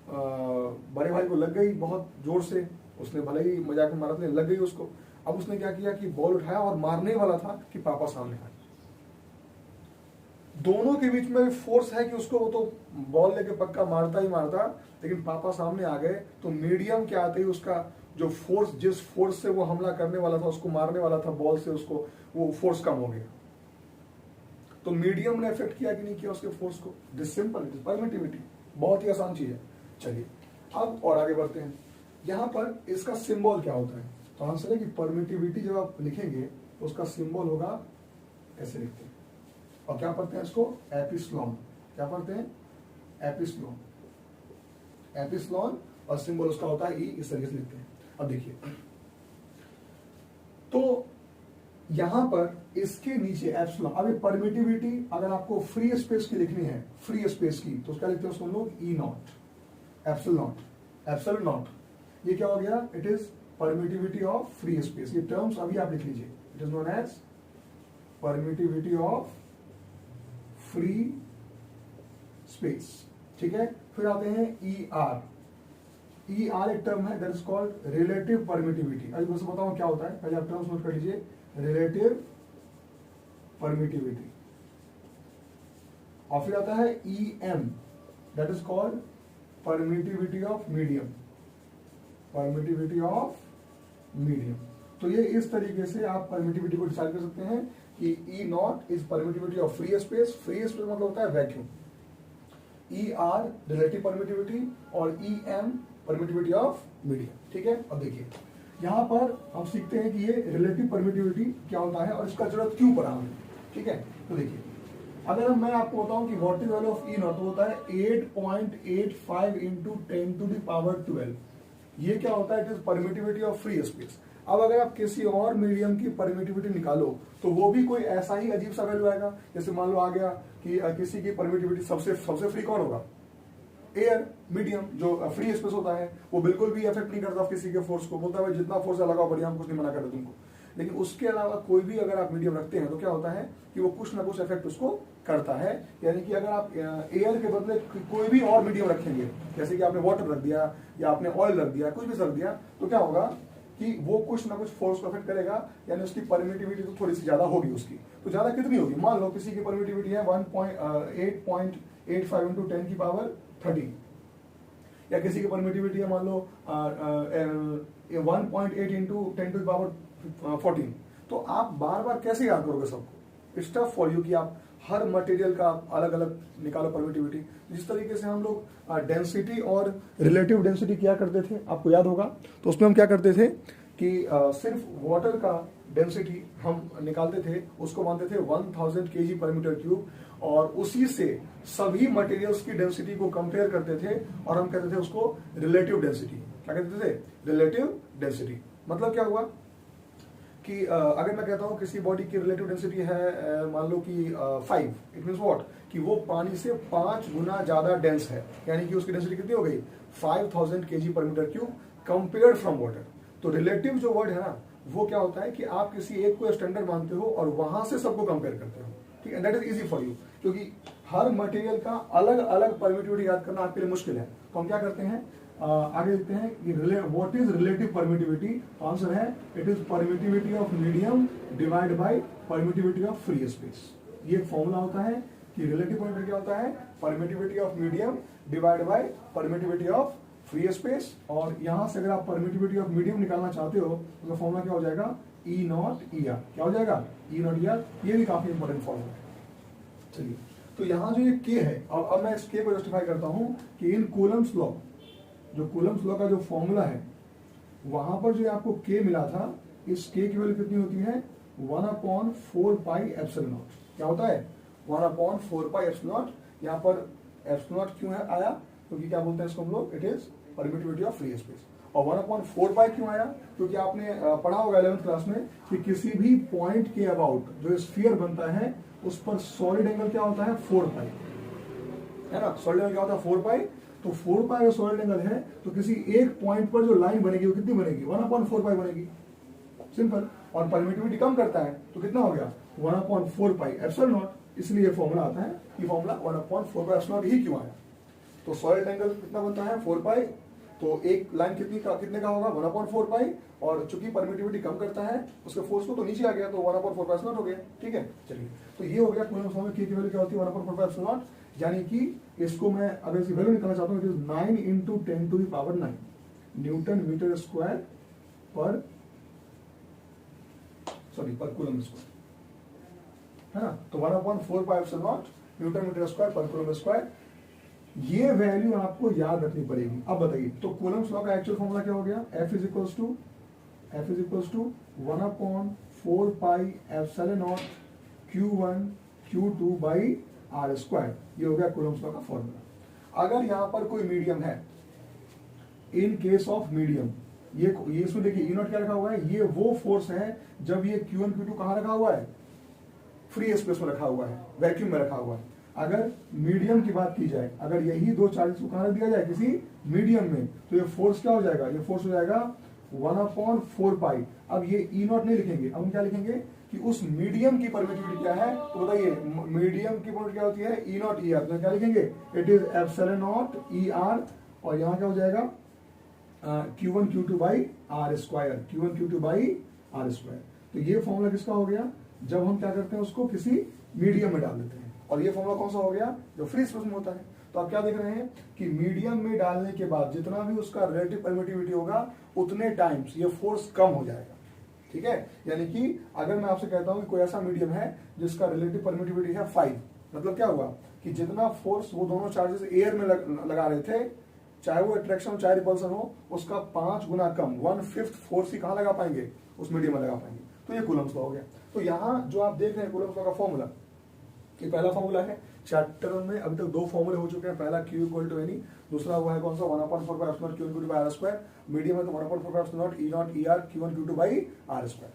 A: बड़े भाई को लग गई बहुत जोर से, उसने भले ही मजाक में मारा था, लग गई उसको। अब उसने क्या किया कि बॉल उठाया और मारने वाला था कि पापा सामने आए। दोनों के बीच में फोर्स है कि उसको वो तो बॉल लेके पक्का मारता ही मारता, लेकिन पापा सामने आ गए तो मीडियम के आते ही उसका जो फोर्स, जिस फोर्स से वो हमला करने वाला था, उसको मारने वाला था बॉल से, उसको वो फोर्स कम हो गया। तो मीडियम ने इफेक्ट किया कि नहीं किया उसके फोर्स को। This simple, it is permittivity, बहुत ही आसान चीज है। चलिए अब और आगे बढ़ते हैं। यहां पर इसका सिंबल क्या होता है, तो आंसर है कि परमिटिविटी जब आप लिखेंगे तो उसका सिंबल होगा, ऐसे लिखते हैं, और क्या पढ़ते हैं इसको, एपिस्लॉन। क्या पढ़ते हैं, एपिस्लॉन। एपिस्लॉन और सिंबल उसका होता है ई, इस तरीके से लिखते हैं। अब देखिए, तो यहां पर इसके नीचे एप्सिलॉन। अब ये परमिटिविटी अगर आपको फ्री स्पेस की लिखनी है, फ्री स्पेस की, तो उसका लिखते हैं उसको लोग E naught, epsilon naught, epsilon naught. ये क्या हो गया, it is permittivity of free space. ये टर्म्स अभी आप लिख लीजिए, it is known as permittivity of free space. ठीक है, फिर आते हैं ई आर। ई आर एक टर्म है that is called relative permittivity. अभी मैं बताऊं क्या होता है, पहले आप टर्म्स नोट कर लीजिए। रिलेटिव परमिटिविटी और फिर आता है E M that is called permittivity of medium, permittivity of medium. तो ये इस तरीके से आप परमिटिविटी को डिसाइड कर सकते हैं कि E naught is permittivity of free space, free space मतलब होता है vacuum, E R relative permittivity और E M permittivity of medium. ठीक है, अब देखिए यहां पर हम सीखते हैं कि ये रिलेटिव परमिटिविटी क्या होता है और इसका जरूरत क्यों पड़ा हमें। ठीक है, तो देखिए अगर मैं आपको बताऊं कि what is value of E not, तो होता है 8.85 इंटू 10 टू द पावर 12। ये क्या होता है, it is permittivity of free space. अब अगर आप किसी और मीडियम की परमिटिविटी निकालो तो वो भी कोई ऐसा ही अजीब सा वैल्यू आएगा। जैसे मान लो आ गया कि किसी की परमिटिविटी सबसे फ्री कौन होगा, एयर मीडियम जो फ्री स्पेस होता है, वो बिल्कुल भी इफेक्ट नहीं करता किसी के फोर्स को, बोलता है जितना फोर्स लगाओ बढ़िया, हम कुछ नहीं मना कर रहे तुमको। लेकिन उसके अलावा कोई भी अगर आप मीडियम रखते हैं तो क्या होता है कि वो कुछ ना कुछ इफेक्ट उसको करता है। यानी कि अगर आप एयर के बदले कोई भी और मीडियम रखेंगे, जैसे कि आपने वाटर रख दिया या आपने ऑयल रख दिया, कुछ भी रख दिया, तो क्या होगा कि वो कुछ ना कुछ फोर्स को इफेक्ट करेगा, यानी उसकी परमिटिविटी तो थोड़ी सी ज्यादा होगी उसकी। तो ज्यादा कितनी होगी, मान लो किसी की परमिटिविटी है 8.85 इंटू 10 की पावर 30, या किसी की परमिटिविटी है मान लो 1.8 इंटू 10 टू द पावर 14। तो आप बार बार कैसे याद करोगे सबको, इट्स टफ फॉर यू कि आप हर मटेरियल का अलग अलग निकालो परमिटिविटी। जिस तरीके से हम लोग डेंसिटी और रिलेटिव डेंसिटी किया करते थे, आपको याद होगा, तो उसमें हम क्या करते थे कि सिर्फ वाटर का डेंसिटी हम निकालते थे, उसको मानते थे 1000 kg पर मीटर क्यूब, और उसी से सभी मटेरियल्स की डेंसिटी को कंपेयर करते थे और हम कहते थे उसको रिलेटिव डेंसिटी। क्या कहते थे, रिलेटिव डेंसिटी। मतलब क्या हुआ कि अगर मैं कहता हूं किसी बॉडी की रिलेटिव डेंसिटी है मान लो कि 5, इट मींस व्हाट कि वो पानी से 5 गुना ज्यादा डेंस है, यानी कि उसकी डेंसिटी कितनी हो गई 5000 kg पर metre cube compared from water. तो रिलेटिव जो वर्ड है ना, वो क्या होता है कि आप किसी एक को स्टैंडर्ड मानते हो और वहां से सबको कंपेयर करते हो। ठीक है, that is easy for you, क्योंकि हर मटेरियल का अलग अलग परमिटिविटी याद करना आपके लिए मुश्किल है। तो हम क्या करते हैं, आगे देखते हैं कि what is relative permittivity. Answer है it is permittivity of medium divide by permittivity of free space. ये एक फॉर्मूला होता है कि रिलेटिव परमिटिविटी क्या होता है, permittivity of medium divide by permittivity of free space. और यहां से अगर आप परमिटिविटी ऑफ मीडियम निकालना चाहते हो तो फॉर्मूला क्या हो जाएगा, ई नॉट ई आर। क्या हो जाएगा, ई नॉट ई आर। ये भी काफी इंपॉर्टेंट फॉर्मूला है। चलिए, तो यहाँ जो ये के है, अब मैं इस के को जस्टिफाई करता हूं कि इन कूलम्स लॉ, जो कूलम्स लॉ का जो फॉर्मूला है, वहां पर जो आपको के मिला था, इस के की वैल्यू कितनी होती है 1/4 पाई एप्सिलॉन नॉट। क्या होता है 1/4 पाई एप्सिलॉन नॉट। यहाँ पर एप्सिलॉन नॉट क्यों है आया, क्योंकि क्या बोलते हैं इसको हम लोग, it is permittivity of free space. और 1/4 पाई क्यों आया, क्योंकि आपने पढ़ा होगा 11th क्लास में कि किसी भी पॉइंट के अबाउट जो स्फीयर बनता है उस पर सॉलिड एंगल क्या होता है 4 पाई, है ना। सॉलिड एंगल क्या होता है 4 पाई। तो 4 पाई अगर सॉलिड एंगल है तो किसी एक पॉइंट पर जो लाइन बनेगी वो कितनी बनेगी 1/4 पाई बनेगी, सिंपल। और परमिटिविटी कम करता है तो कितना हो गया 1/4 पाई एप्सिलॉन नॉट। इसलिए फॉर्मूला आता है कि फॉर्मूला 1/4 पाई एप्सिलॉन नॉट ही क्यों आया। तो सॉलिड एंगल कितना बनता है 4 पाई, तो एक लाइन कितने का होगा 1/4 पाई, और चूंकि परमिटिविटी कम करता है उसके फोर्स को तो नीचे आ गया, तो 1/4 पाई एप्सिलॉन नॉट हो गया। ठीक है, चलिए, तो ये हो गया कूलम्स लॉ में के की वैल्यू क्या होती है 1/4 पाई एप्सिलॉन नॉट। यानी कि इसको मैं अगर इसकी वैल्यू निकालना चाहता हूँ, it is 9 into 10 to the power 9 newton metre square पर कूलम स्क्वायर, है ना। तो 1/4 pi epsilon nought newton metre square पर कूलम स्क्वायर। ये वैल्यू आपको याद रखनी पड़ेगी। अब बताइए, तो कूलम्स लॉ का एक्चुअल फॉर्मूला क्या हो गया, F is equals to 1/4 pi epsilon not Q1 Q2 by R square. ये हो गया कूलम्स लॉ का फॉर्मूला। अगर यहां पर कोई मीडियम है, इन केस ऑफ मीडियम, ये इसमें देखिए ई नॉट क्या रखा हुआ है, ये वो फोर्स है जब ये Q1 Q2 कहां रखा हुआ है, फ्री स्पेस में रखा हुआ है, वैक्यूम में रखा हुआ है। अगर मीडियम की बात की जाए, अगर यही दो चार्जेस को कहां रख दिया जाए किसी मीडियम में, तो ये फोर्स क्या हो जाएगा, ये फोर्स हो जाएगा 1/4 पाई। अब ये ई नॉट नहीं लिखेंगे, अब हम क्या लिखेंगे कि उस मीडियम की परमिटिविटी क्या है, तो बताइए मीडियम की परमिटिविटी क्या होती है ई नॉट ई आर। तो क्या लिखेंगे, it is epsilon nought E R, और यहां क्या हो जाएगा Q1 Q2 by R square, Q1 Q2 by R square. तो ये फॉर्मूला किसका हो गया, जब हम क्या करते हैं उसको किसी मीडियम में डाल देते हैं। और ये फॉर्मूला कौन सा हो गया, जो फ्री स्पेस में होता है। तो आप क्या देख रहे हैं कि मीडियम में डालने के बाद जितना भी उसका रिलेटिव परमिटिविटी होगा उतने टाइम्स ये फोर्स कम हो जाएगा। ठीक है, यानी कि अगर मैं आपसे कहता हूं कि कोई ऐसा मीडियम है जिसका रिलेटिव परमिटिविटी है 5, मतलब क्या हुआ कि जितना फोर्स वो दोनों चार्जेस एयर में लगा रहे थे, चाहे वो अट्रैक्शन चाहे रिपल्सन हो, उसका 5 गुना कम 1/5 फोर्स ही कहां लगा पाएंगे, उस मीडियम में लगा पाएंगे। तो ये कूलम्स लॉ हो गया। तो यहाँ जो आप देख रहे हैं कूलम्स लॉ का फॉर्मूला, ये पहला फॉर्मूला है चैप्टर में। अभी तक 2 फॉर्मूले हो चुके हैं, पहला Q इक्वल टू एनी, दूसरा हुआ है कौन सा 1/4 Q Q2 by R square, medium है तो 1/4 E0 ER Q1 Q2 by R square.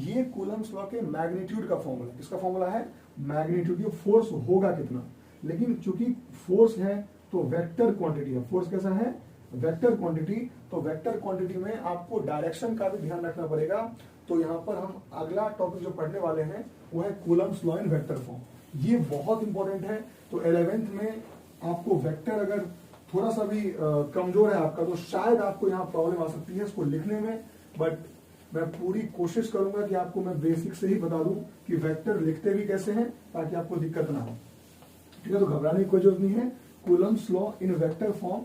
A: ये कूलम्स लॉ के मैग्नीट्यूड का फॉर्मूला, किसका फॉर्मूला है, मैग्नीट्यूड, ये फोर्स होगा कितना। लेकिन चूंकि फोर्स है तो वेक्टर क्वांटिटी है, फोर्स कैसा है, वेक्टर क्वांटिटी। तो वेक्टर क्वांटिटी में आपको डायरेक्शन का भी ध्यान रखना पड़ेगा। तो यहाँ पर हम अगला टॉपिक जो पढ़ने वाले हैं वो है Coulomb's law in vector form. ये बहुत इंपॉर्टेंट है। तो 11th में आपको वेक्टर अगर थोड़ा सा भी कमजोर है आपका, तो शायद आपको यहाँ प्रॉब्लम आ सकती है इसको लिखने में, बट मैं पूरी कोशिश करूंगा कि आपको मैं बेसिक से ही बता दूं कि वेक्टर लिखते भी कैसे हैं ताकि आपको दिक्कत ना हो। ठीक है, तो घबराने की कोई जरूरत नहीं है। Coulomb's law in vector form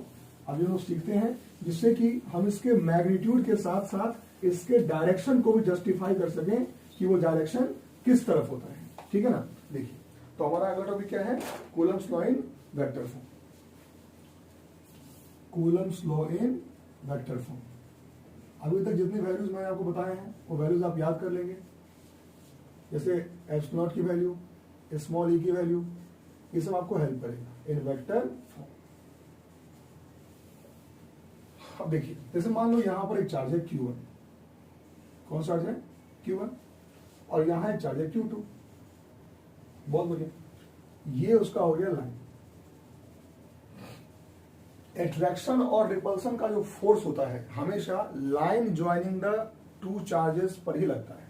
A: अभी हम लोग सीखते हैं, जिससे कि हम इसके मैग्नीट्यूड के साथ साथ इसके डायरेक्शन को भी जस्टिफाई कर सकें कि वो डायरेक्शन किस तरफ होता है। ठीक है ना, देखिए तो हमारा अगला टॉपिक क्या है, Coulomb's law in vector form. Coulomb's law in vector form. अभी तक जितनी वैल्यूज मैंने आपको बताए हैं वो वैल्यूज आप याद कर लेंगे, जैसे एप्सिलॉन की वैल्यू, स्मॉल ई की वैल्यू, ये सब आपको हेल्प करेगा इन वेक्टर फॉर्म। अब देखिए, जैसे मान लो यहां पर एक चार्ज है Q1, कौन सा चार्ज है Q1, और यहां एक चार्ज है Q2, बहुत बढ़िया, ये उसका हो गया लाइन। एट्रैक्शन और रिपल्सन का जो फोर्स होता है हमेशा line joining the two charges पर ही लगता है।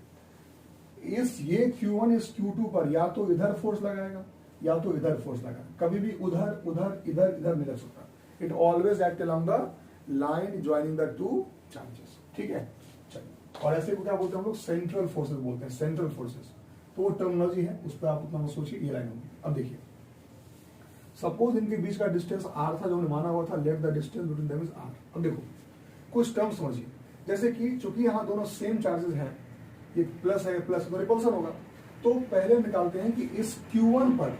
A: ये Q1 इस Q2 पर या तो इधर फोर्स लगाएगा या तो इधर फोर्स लगाएगा, कभी भी उधर उधर इधर इधर नहीं लग सकता। It always act along the line joining the two charges. ठीक है, चलिए, और ऐसे को क्या बोलते हैं हम लोग, सेंट्रल फोर्सेस बोलते हैं, सेंट्रल फोर्सेस। तो वो टर्मिनोलॉजी है, उस पर आप उतना मत सोचिए, ये लाइन होगी। अब देखिए, सपोज इनके बीच का डिस्टेंस r था जो हमने माना हुआ था, let the distance between them is r। अब देखो कुछ टर्म समझिए, जैसे कि चूंकि यहाँ दोनों सेम चार्जेस हैं, ये प्लस है प्लस, तो रिपल्सन होगा। तो पहले निकालते हैं कि इस Q1 पर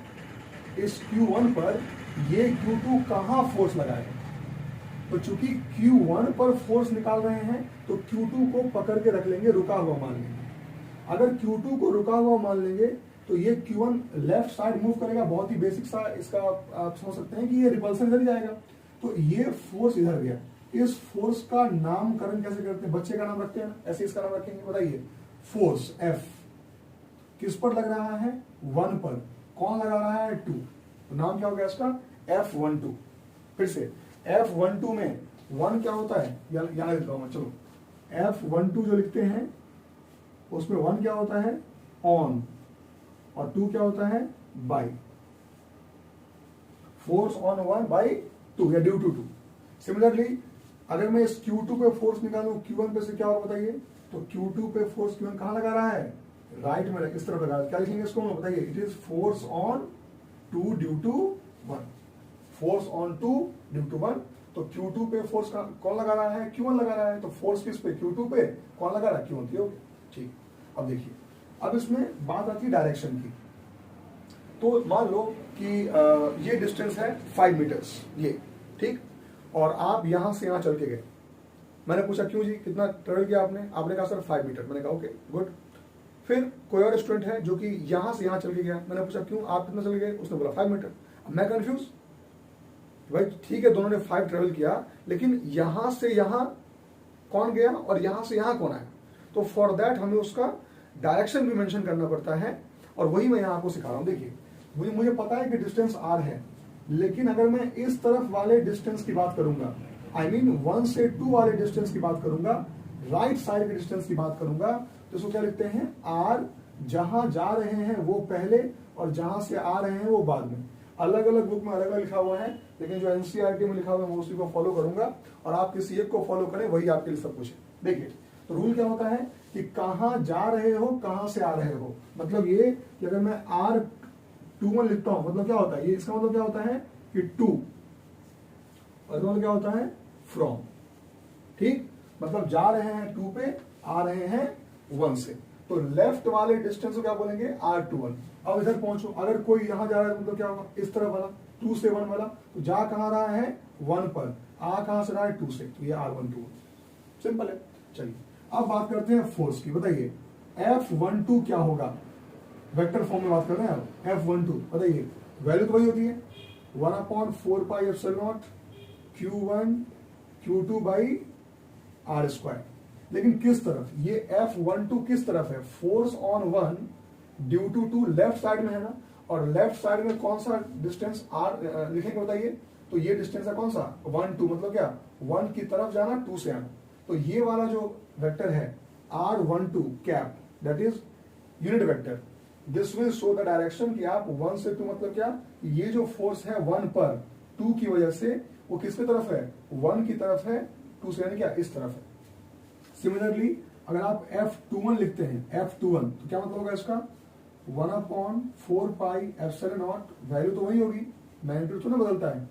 A: ये Q2 कहाँ फोर्स लगाएगा। तो चूंकि Q1 पर फोर्स निकाल रहे हैं तो Q2 को पकड़ के रख लेंगे, रुका हुआ मान लेंगे। अगर Q2 को रुका हुआ मान लेंगे तो ये Q1 लेफ्ट साइड मूव करेगा, बहुत ही बेसिक सा इसका आप समझ सकते हैं कि ये रिपल्सन इधर ही जाएगा। तो ये फोर्स इधर गया, इस फोर्स का नामकरण कैसे करते हैं, बच्चे का नाम रखते हैं, ऐसे इसका नाम रखेंगे, बताइए। फोर्स F किस पर लग रहा है, 1 पर, कौन लगा रहा है, 2, तो नाम क्या हो गया इसका, F12। फिर से F12 में 1 क्या होता है, यहाँ लिखता हूं मैं, चलो F12 जो लिखते हैं उसमें 1 क्या होता है, ऑन, और 2 क्या होता है, बाई। फोर्स ऑन 1 बाई 2 या ड्यू टू 2। सिमिलरली अगर मैं इस Q2 पे फोर्स निकालूं Q1 पे से, क्या होगा बताइए। तो Q2 पे फोर्स Q1 कहां लगा रहा है, राइट में, इस तरफ लगा रहा है। क्या लिखेंगे इसको, बताइए। It is force on 2 due to 1, force on 2 due to 1। तो Q2 पे फोर्स कौन लगा रहा है, Q1 लगा रहा है। तो फोर्स किस पे, Q2 पे, कौन लगा रहा है, Q1 पे। ठीक, अब देखिए, अब इसमें बात आती है डायरेक्शन की। तो मान लो कि ये डिस्टेंस है 5 मीटर्स, ये ठीक, और आप यहां से यहां चल के गए। मैंने पूछा क्यों जी, कितना ट्रेवल किया आपने, आपने कहा सर 5 मीटर। मैंने कहा ओके गुड। फिर कोई और स्टूडेंट है जो कि यहां से यहां चल के गया, मैंने पूछा क्यों, आप कितना चल गए, उसने बोला 5 मीटर। अब मैं कंफ्यूज, भाई ठीक है दोनों ने 5 ट्रेवल किया, लेकिन यहां से यहां कौन गया और यहां से यहां कौन आया। तो फॉर दैट हमें उसका डायरेक्शन भी मेंशन करना पड़ता है, और वही मैं यहां आपको सिखा रहा हूं। देखिए, मुझे पता है कि डिस्टेंस r है, लेकिन अगर मैं इस तरफ वाले डिस्टेंस की बात करूंगा, I mean 1 से 2 वाले डिस्टेंस की बात करूंगा, राइट साइड के डिस्टेंस की बात करूंगा, तो इसको क्या लिखते हैं, r। जहां जा रहे हैं वो पहले और जहां से आ रहे हैं वो बाद में। अलग अलग बुक में अलग अलग लिखा हुआ है, लेकिन जो एनसीईआरटी में लिखा हुआ है मैं उसी को फॉलो करूंगा और आप किसी एक को फॉलो करें, वही आपके लिए सब कुछ है। देखिए तो रूल क्या होता है कि कहां जा रहे हो, कहां से आ रहे हो, मतलब ये कि अगर मैं R21 लिखता हूं मतलब क्या होता है, ये इसका मतलब क्या होता है कि टू, और इसका मतलब क्या होता है फ्रॉम। ठीक, मतलब जा रहे हैं 2 पे, आ रहे हैं 1 से, तो लेफ्ट वाले डिस्टेंस को क्या बोलेंगे R21। अब इधर पहुंचो, अगर कोई यहां जा रहा है मतलब क्या होगा, इस तरफ वाला 2 से 1 वाला, तो जा कहां रहा है 1 पर, आ कहां से रहा है 2 से, तो ये R12 सिंपल है। चलिए अब बात करते हैं फोर्स की। बताइए F12 क्या होगा, वेक्टर फॉर्म में बात कर रहे हैं आप। F12 बताइए, वैल्यू तो वही होती है 1/4 pi epsilon not Q1 Q2 by R square, लेकिन किस तरफ, ये F12 किस तरफ है, force on 1 due to 2 left side में है ना, और लेफ्ट साइड में कौन सा डिस्टेंस R लिखेंगे बताइए, तो ये डिस्टेंस है कौन सा 1 2, मतलब क्या 1 की तरफ जाना 2 से आना, तो ये वाला जो वेक्टर है R12 cap that is unit vector, this will show the direction कि आप 1 से 2 मतलब क्या, ये जो फोर्स है 1 पर 2 की वजह से वो किसकी तरफ है 1 की तरफ है, 2 से यानी क्या इस तरफ है। सिमिलरली अगर आप F21 लिखते हैं F21 तो क्या मतलब होगा इसका 1/4 पाई एप्सिलॉन नॉट, वैल्यू तो वही होगी, मैग्नीट्यूड तो ना बदलता है,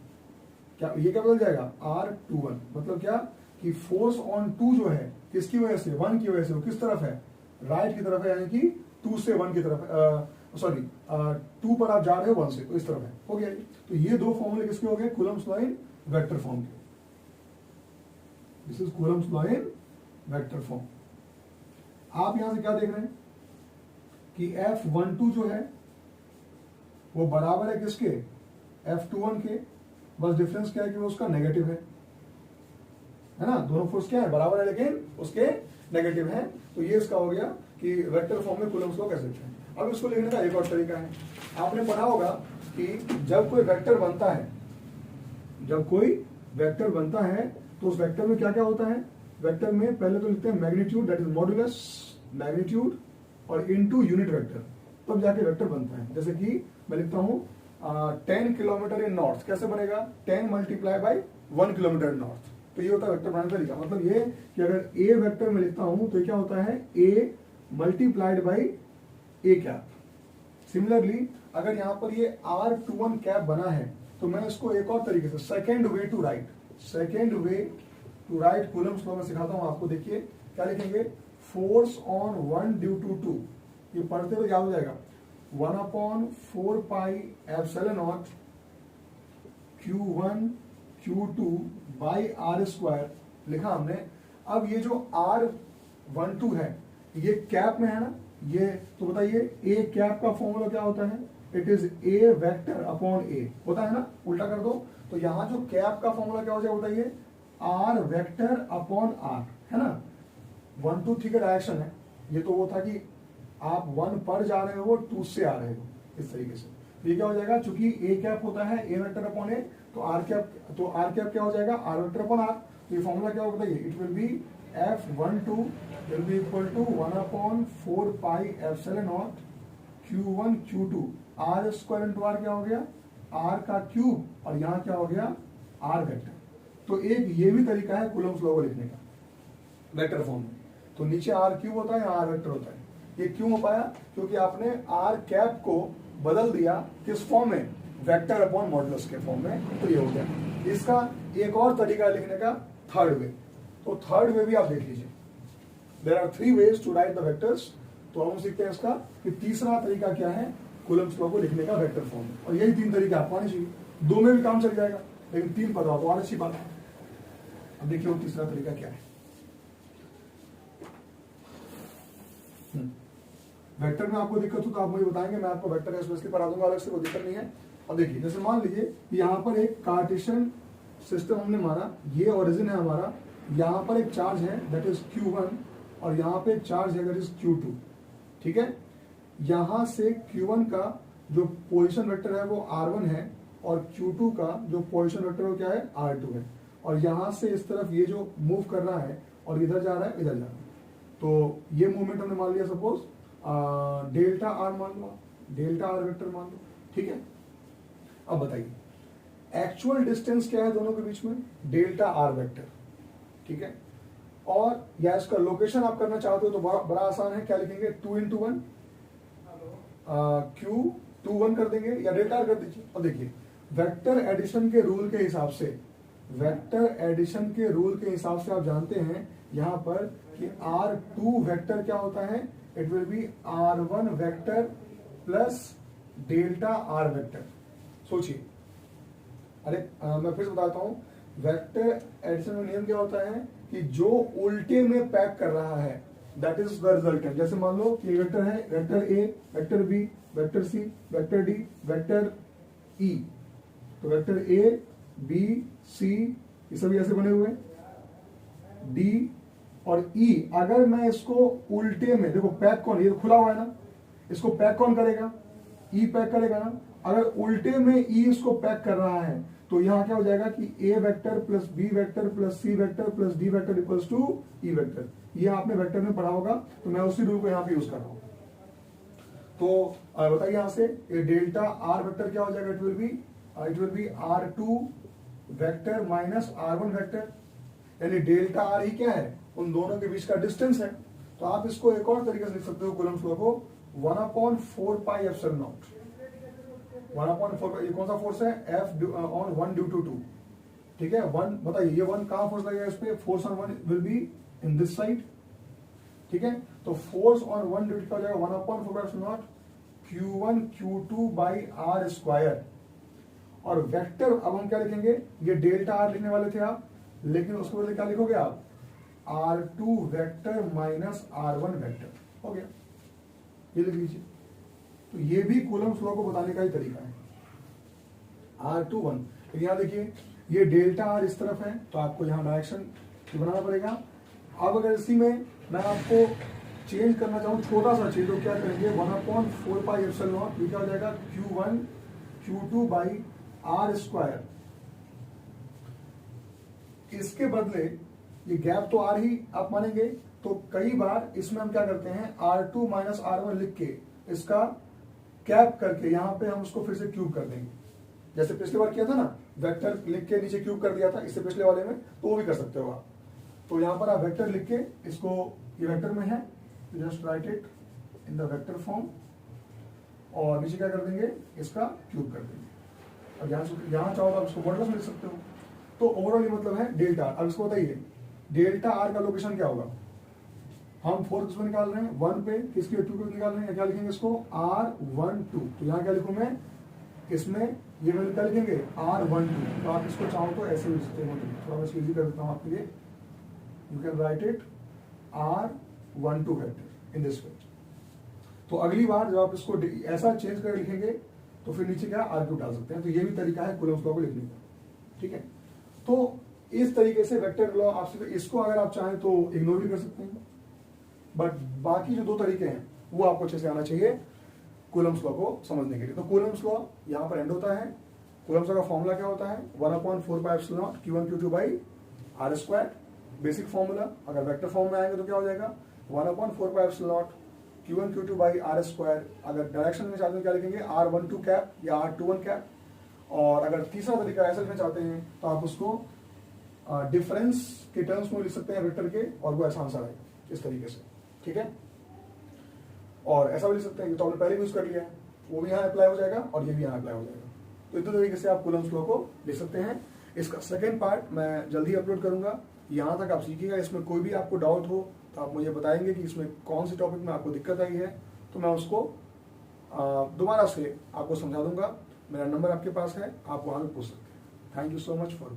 A: क्या ये क्या बदल जाएगा R21, मतलब क्या कि फोर्स ऑन 2 जो है किसकी वजह से 1 की वजह से, वो किस तरफ है राइट की तरफ है, यानी कि 2 से 1 की तरफ, सॉरी 2 पर आप जा रहे हो 1 से, तो इस तरफ है, हो गया। तो ये दो फॉर्मूले किसके हो गए, Coulomb's law in vector form के, this is Coulomb's law in vector form. आप यहां से क्या देख रहे हैं कि F12 जो है वो बराबर है किसके F21 के, बस डिफरेंस क्या है कि वो उसका नेगेटिव है ना, दोनों फोर्स क्या है बराबर है लेकिन उसके नेगेटिव है, तो ये इसका हो गया कि वेक्टर फॉर्म में कूलम्ब्स लॉ कैसे लिखते हैं। अब इसको लिखने का एक और तरीका है, आपने पढ़ा होगा कि जब कोई वेक्टर बनता है, जब कोई वेक्टर बनता है तो उस वेक्टर में क्या क्या होता है, वेक्टर में पहले तो लिखते हैं magnitude that is modulus magnitude और इनटू यूनिट वेक्टर, तब जाके वेक्टर बनता है। जैसे कि मैं लिखता हूं 10 किलोमीटर इन नॉर्थ, कैसे बनेगा 10 मल्टीप्लाई बाई 1 किलोमीटर नॉर्थ, तो ये होता है वेक्टर बनाने का तरीका। मतलब ये कि अगर ए वेक्टर में लिखता हूं तो क्या होता है A multiplied by A cap. Similarly अगर यहां पर ये R21 कैप बना है तो मैं इसको एक और तरीके से second way to write Coulomb's law में सिखाता हूं आपको। देखिए क्या लिखेंगे, फोर्स ऑन 1 ड्यू टू 2, ये पढ़ते हुए याद हो जाएगा 1/4 pi epsilon not Q1 Q2 by R square लिखा हमने। अब ये जो R12 है ये कैप में है ना, ये तो बताइए ए कैप का फॉर्मूला क्या होता है, it is A vector upon A, होता है ना, उल्टा कर दो तो यहां जो कैप का फॉर्मूला क्या हो जाएगा बताइए आर वेक्टर अपॉन आर, है ना 1 2 3 का डायरेक्शन है, ये तो वो था कि आप 1 पर जा रहे हो 2 से आ रहे हो, इस तरीके से ये क्या हो जाएगा, चूंकि ए कैप होता है ए वेक्टर अपॉन ए, तो आर कैप क्या हो जाएगा आर वेक्टर अपॉन आर, तो ये फॉर्मूला क्या होगा बताइए, it will be F12 will be equal to 1/4 pi epsilon not Q1 Q2 R square into R क्या हो गया R का क्यूब, और यहाँ क्या हो गया R वेक्टर। तो एक ये भी तरीका है कूलम्ब्स लॉ को लिखने का वेक्टर फॉर्म में, तो नीचे R क्यूब होता है R वेक्टर होता है। ये क्यों हो पाया, क्योंकि आपने R कैप को बदल दिया किस फॉर्म में, वेक्टर अपॉन मॉडुलस के फॉर्म में, तो ये हो गया। इसका एक और तरीका लिखने का थर्ड वे, तो थर्ड वे भी आप देख लीजिए, there are 3 ways to write the vectors. तो हम सीखते हैं इसका कि तीसरा तरीका क्या है कूलम्ब्स लॉ को लिखने का वेक्टर फॉर्म में, और यही 3 तरीके आपको आने चाहिए, 2 में भी काम चल जाएगा लेकिन 3 पता हो तो और अच्छी बात है। अब देखिए वो तीसरा तरीका क्या है। वेक्टर में आपको दिक्कत हो तो आप मुझे बताएंगे, मैं आपको वेक्टर का स्पेशली पढ़ा दूंगा अलग से, कोई दिक्कत नहीं है। और देखिए जैसे मान लीजिए यहाँ पर एक कार्टेशियन सिस्टम हमने माना, ये ओरिजिन है हमारा, यहाँ पर एक चार्ज है दैट इज Q1 और यहाँ पे एक चार्ज है दैट इज Q2, ठीक है। यहाँ से Q1 का जो पोजीशन वेक्टर है वो R1 है और Q2 का जो पोजीशन वेक्टर है वो क्या है R2 है, और यहाँ से इस तरफ ये जो मूव कर रहा है और इधर जा रहा है इधर जा रहा है, तो ये मूवमेंट हमने मान लिया सपोज डेल्टा R मान लो, डेल्टा R वेक्टर मान लो, ठीक है। अब बताइए एक्चुअल डिस्टेंस क्या है दोनों के बीच में, डेल्टा आर वेक्टर, ठीक है। और या इसका लोकेशन आप करना चाहते हो तो बड़ा आसान है, क्या लिखेंगे 2 into 1 Q 2 1 कर देंगे या डेल्टा आर कर दीजिए। और देखिए वेक्टर एडिशन के रूल के हिसाब से, वेक्टर एडिशन के रूल के हिसाब से आप जानते हैं यहां पर कि R2 वेक्टर क्या होता है, it will B R1 vector plus delta R vector. सोचिए, अरे मैं फिर से बताता हूं, वेक्टर एडिशन में नियम क्या होता है कि जो उल्टे में पैक कर रहा है दैट इज द रिजल्टेंट। जैसे मान लो कि वेक्टर है, vector A, vector B, vector C, vector D, vector E. तो वेक्टर ए, बी, सी ये सभी ऐसे बने हुए, डी और ई। अगर मैं इसको उल्टे में, देखो पैक कौन, ये तो खुला हुआ है ना, इसको पैक कौन करेगा, ई पैक करेगा ना। अगर उल्टे में ई इसको पैक कर रहा है तो यहां क्या हो जाएगा कि A vector plus B vector plus C vector plus D vector equals to E vector. ये आपने वेक्टर में पढ़ा होगा, तो मैं उसी रूल को यहां पे यूज कर रहा हूं। तो बताइए यहां से ये डेल्टा आर वेक्टर क्या हो जाएगा, it will B R2 vector minus R1 vector, यानी डेल्टा आर ही क्या है, उन दोनों के बीच का डिस्टेंस है। तो आप इसको एक और तरीके से लिख सकते हो कूलम्ब्स लॉ को 1/4 पाई एप्सिलॉन नॉट। 1/4, ये कौन सा फोर्स है, F on 1 due to 2, ठीक है। 1 बताइए ये 1 कहां फोर्स लगेगा इस पे, force on 1 will be in this side, ठीक है। तो फोर्स ऑन 1 ड्यू टू हो जाएगा 1/4 pi epsilon not Q1 Q2 by R square. और वेक्टर अब हम क्या लिखेंगे, ये डेल्टा आर लिखने वाले थे आप, लेकिन उसके बदले क्या लिखोगे आप, R2 vector minus R1 vector, हो गया, ये लिख लीजिए। तो ये भी कूलम्ब्स लॉ को बताने का ही तरीका है। R21, तो यहां देखिए ये डेल्टा आर इस तरफ है, तो आपको यहां डायरेक्शन बनाना पड़ेगा। अब अगर इसी में मैं आपको चेंज करना चाहूँ छोटा सा चीज, तो क्या करेंगे 1/4 पाई एप्सिलॉन नॉट, ये क्या हो जाएगा Q1 Q2 by R square. इसके बदले ये गैप तो आर ही आप मानेंगे, तो कई बार इसमें हम क्या करते हैं R2 माइनस R1 लिख के इसका कैप करके यहां पे हम उसको फिर से क्यूब कर देंगे, जैसे पिछले बार किया था ना, वेक्टर लिख के नीचे क्यूब कर दिया था इससे पिछले वाले में, तो वो भी कर सकते हो आप। तो यहां पर आप वेक्टर लिख के इसको, ये वेक्टर में है, just right it in the vector form, और नीचे क्या कर देंगे, इसका क्यूब कर देंगे। अब यहां चाहो तो आप इसको मॉडुलस में लिख सकते हो। तो ओवरऑल ये मतलब है डेल्टा आर। अब इसको बताइए डेल्टा आर का लोकेशन क्या होगा, हम 4 किसको निकाल रहे हैं, 1 पे, किसके 2 को निकाल रहे हैं, क्या लिखेंगे इसको R12। तो यहाँ क्या लिखूं मैं, इसमें ये वैल्यू क्या लिखेंगे R12। तो आप इसको चाहो तो ऐसे लिख सकते हो, थोड़ा मैं इजी कर देता हूँ आपके लिए, you can write it R12 vector in this way. तो अगली बार जब आप इसको ऐसा चेंज कर लिखेंगे तो फिर नीचे क्या R3 डाल सकते हैं। तो ये भी तरीका है कूलम्ब्स लॉ को लिखने का, ठीक है। तो इस तरीके से वेक्टर लॉ आपसे, इसको अगर आप चाहें तो इग्नोर भी कर सकते हैं, बट बाकी जो 2 तरीके हैं वो आपको अच्छे से आना चाहिए कूलम्ब्स लॉ को समझने के लिए। तो कूलम्ब्स लॉ यहां पर एंड होता है। कूलम्ब्स लॉ का फॉर्मूला क्या होता है, 1/4 pi epsilon not Q1 Q2 by R square, basic formula. अगर वेक्टर फॉर्म में आएगा तो क्या हो जाएगा 1/4 pi epsilon not Q1 Q2 by R square. अगर डायरेक्शन में चाहते हैं क्या लिखेंगे R12 कैप या R21 कैप। और अगर तीसरा तरीका ऐसा लिखना चाहते हैं तो आप उसको डिफरेंस के टर्म्स में लिख सकते हैं वेक्टर के, और वो ऐसा आंसर आएगा इस तरीके से, ठीक है। और ऐसा भी लिख सकते हैं, तो आपने पहले यूज कर लिया है, वो भी यहाँ अप्लाई हो जाएगा और ये भी यहाँ अप्लाई हो जाएगा। तो इतने तरीके से आप कूलम्ब्स लॉ को लिख सकते हैं। इसका सेकेंड पार्ट मैं जल्दी अपलोड करूंगा, यहाँ तक आप सीखिएगा। इसमें कोई भी आपको डाउट हो तो आप मुझे बताएंगे कि इसमें कौन सी टॉपिक में आपको दिक्कत आई है, तो मैं उसको दोबारा से आपको समझा दूंगा। मेरा नंबर आपके पास है, आप वहां पे पूछ सकते हैं। Thank you so much for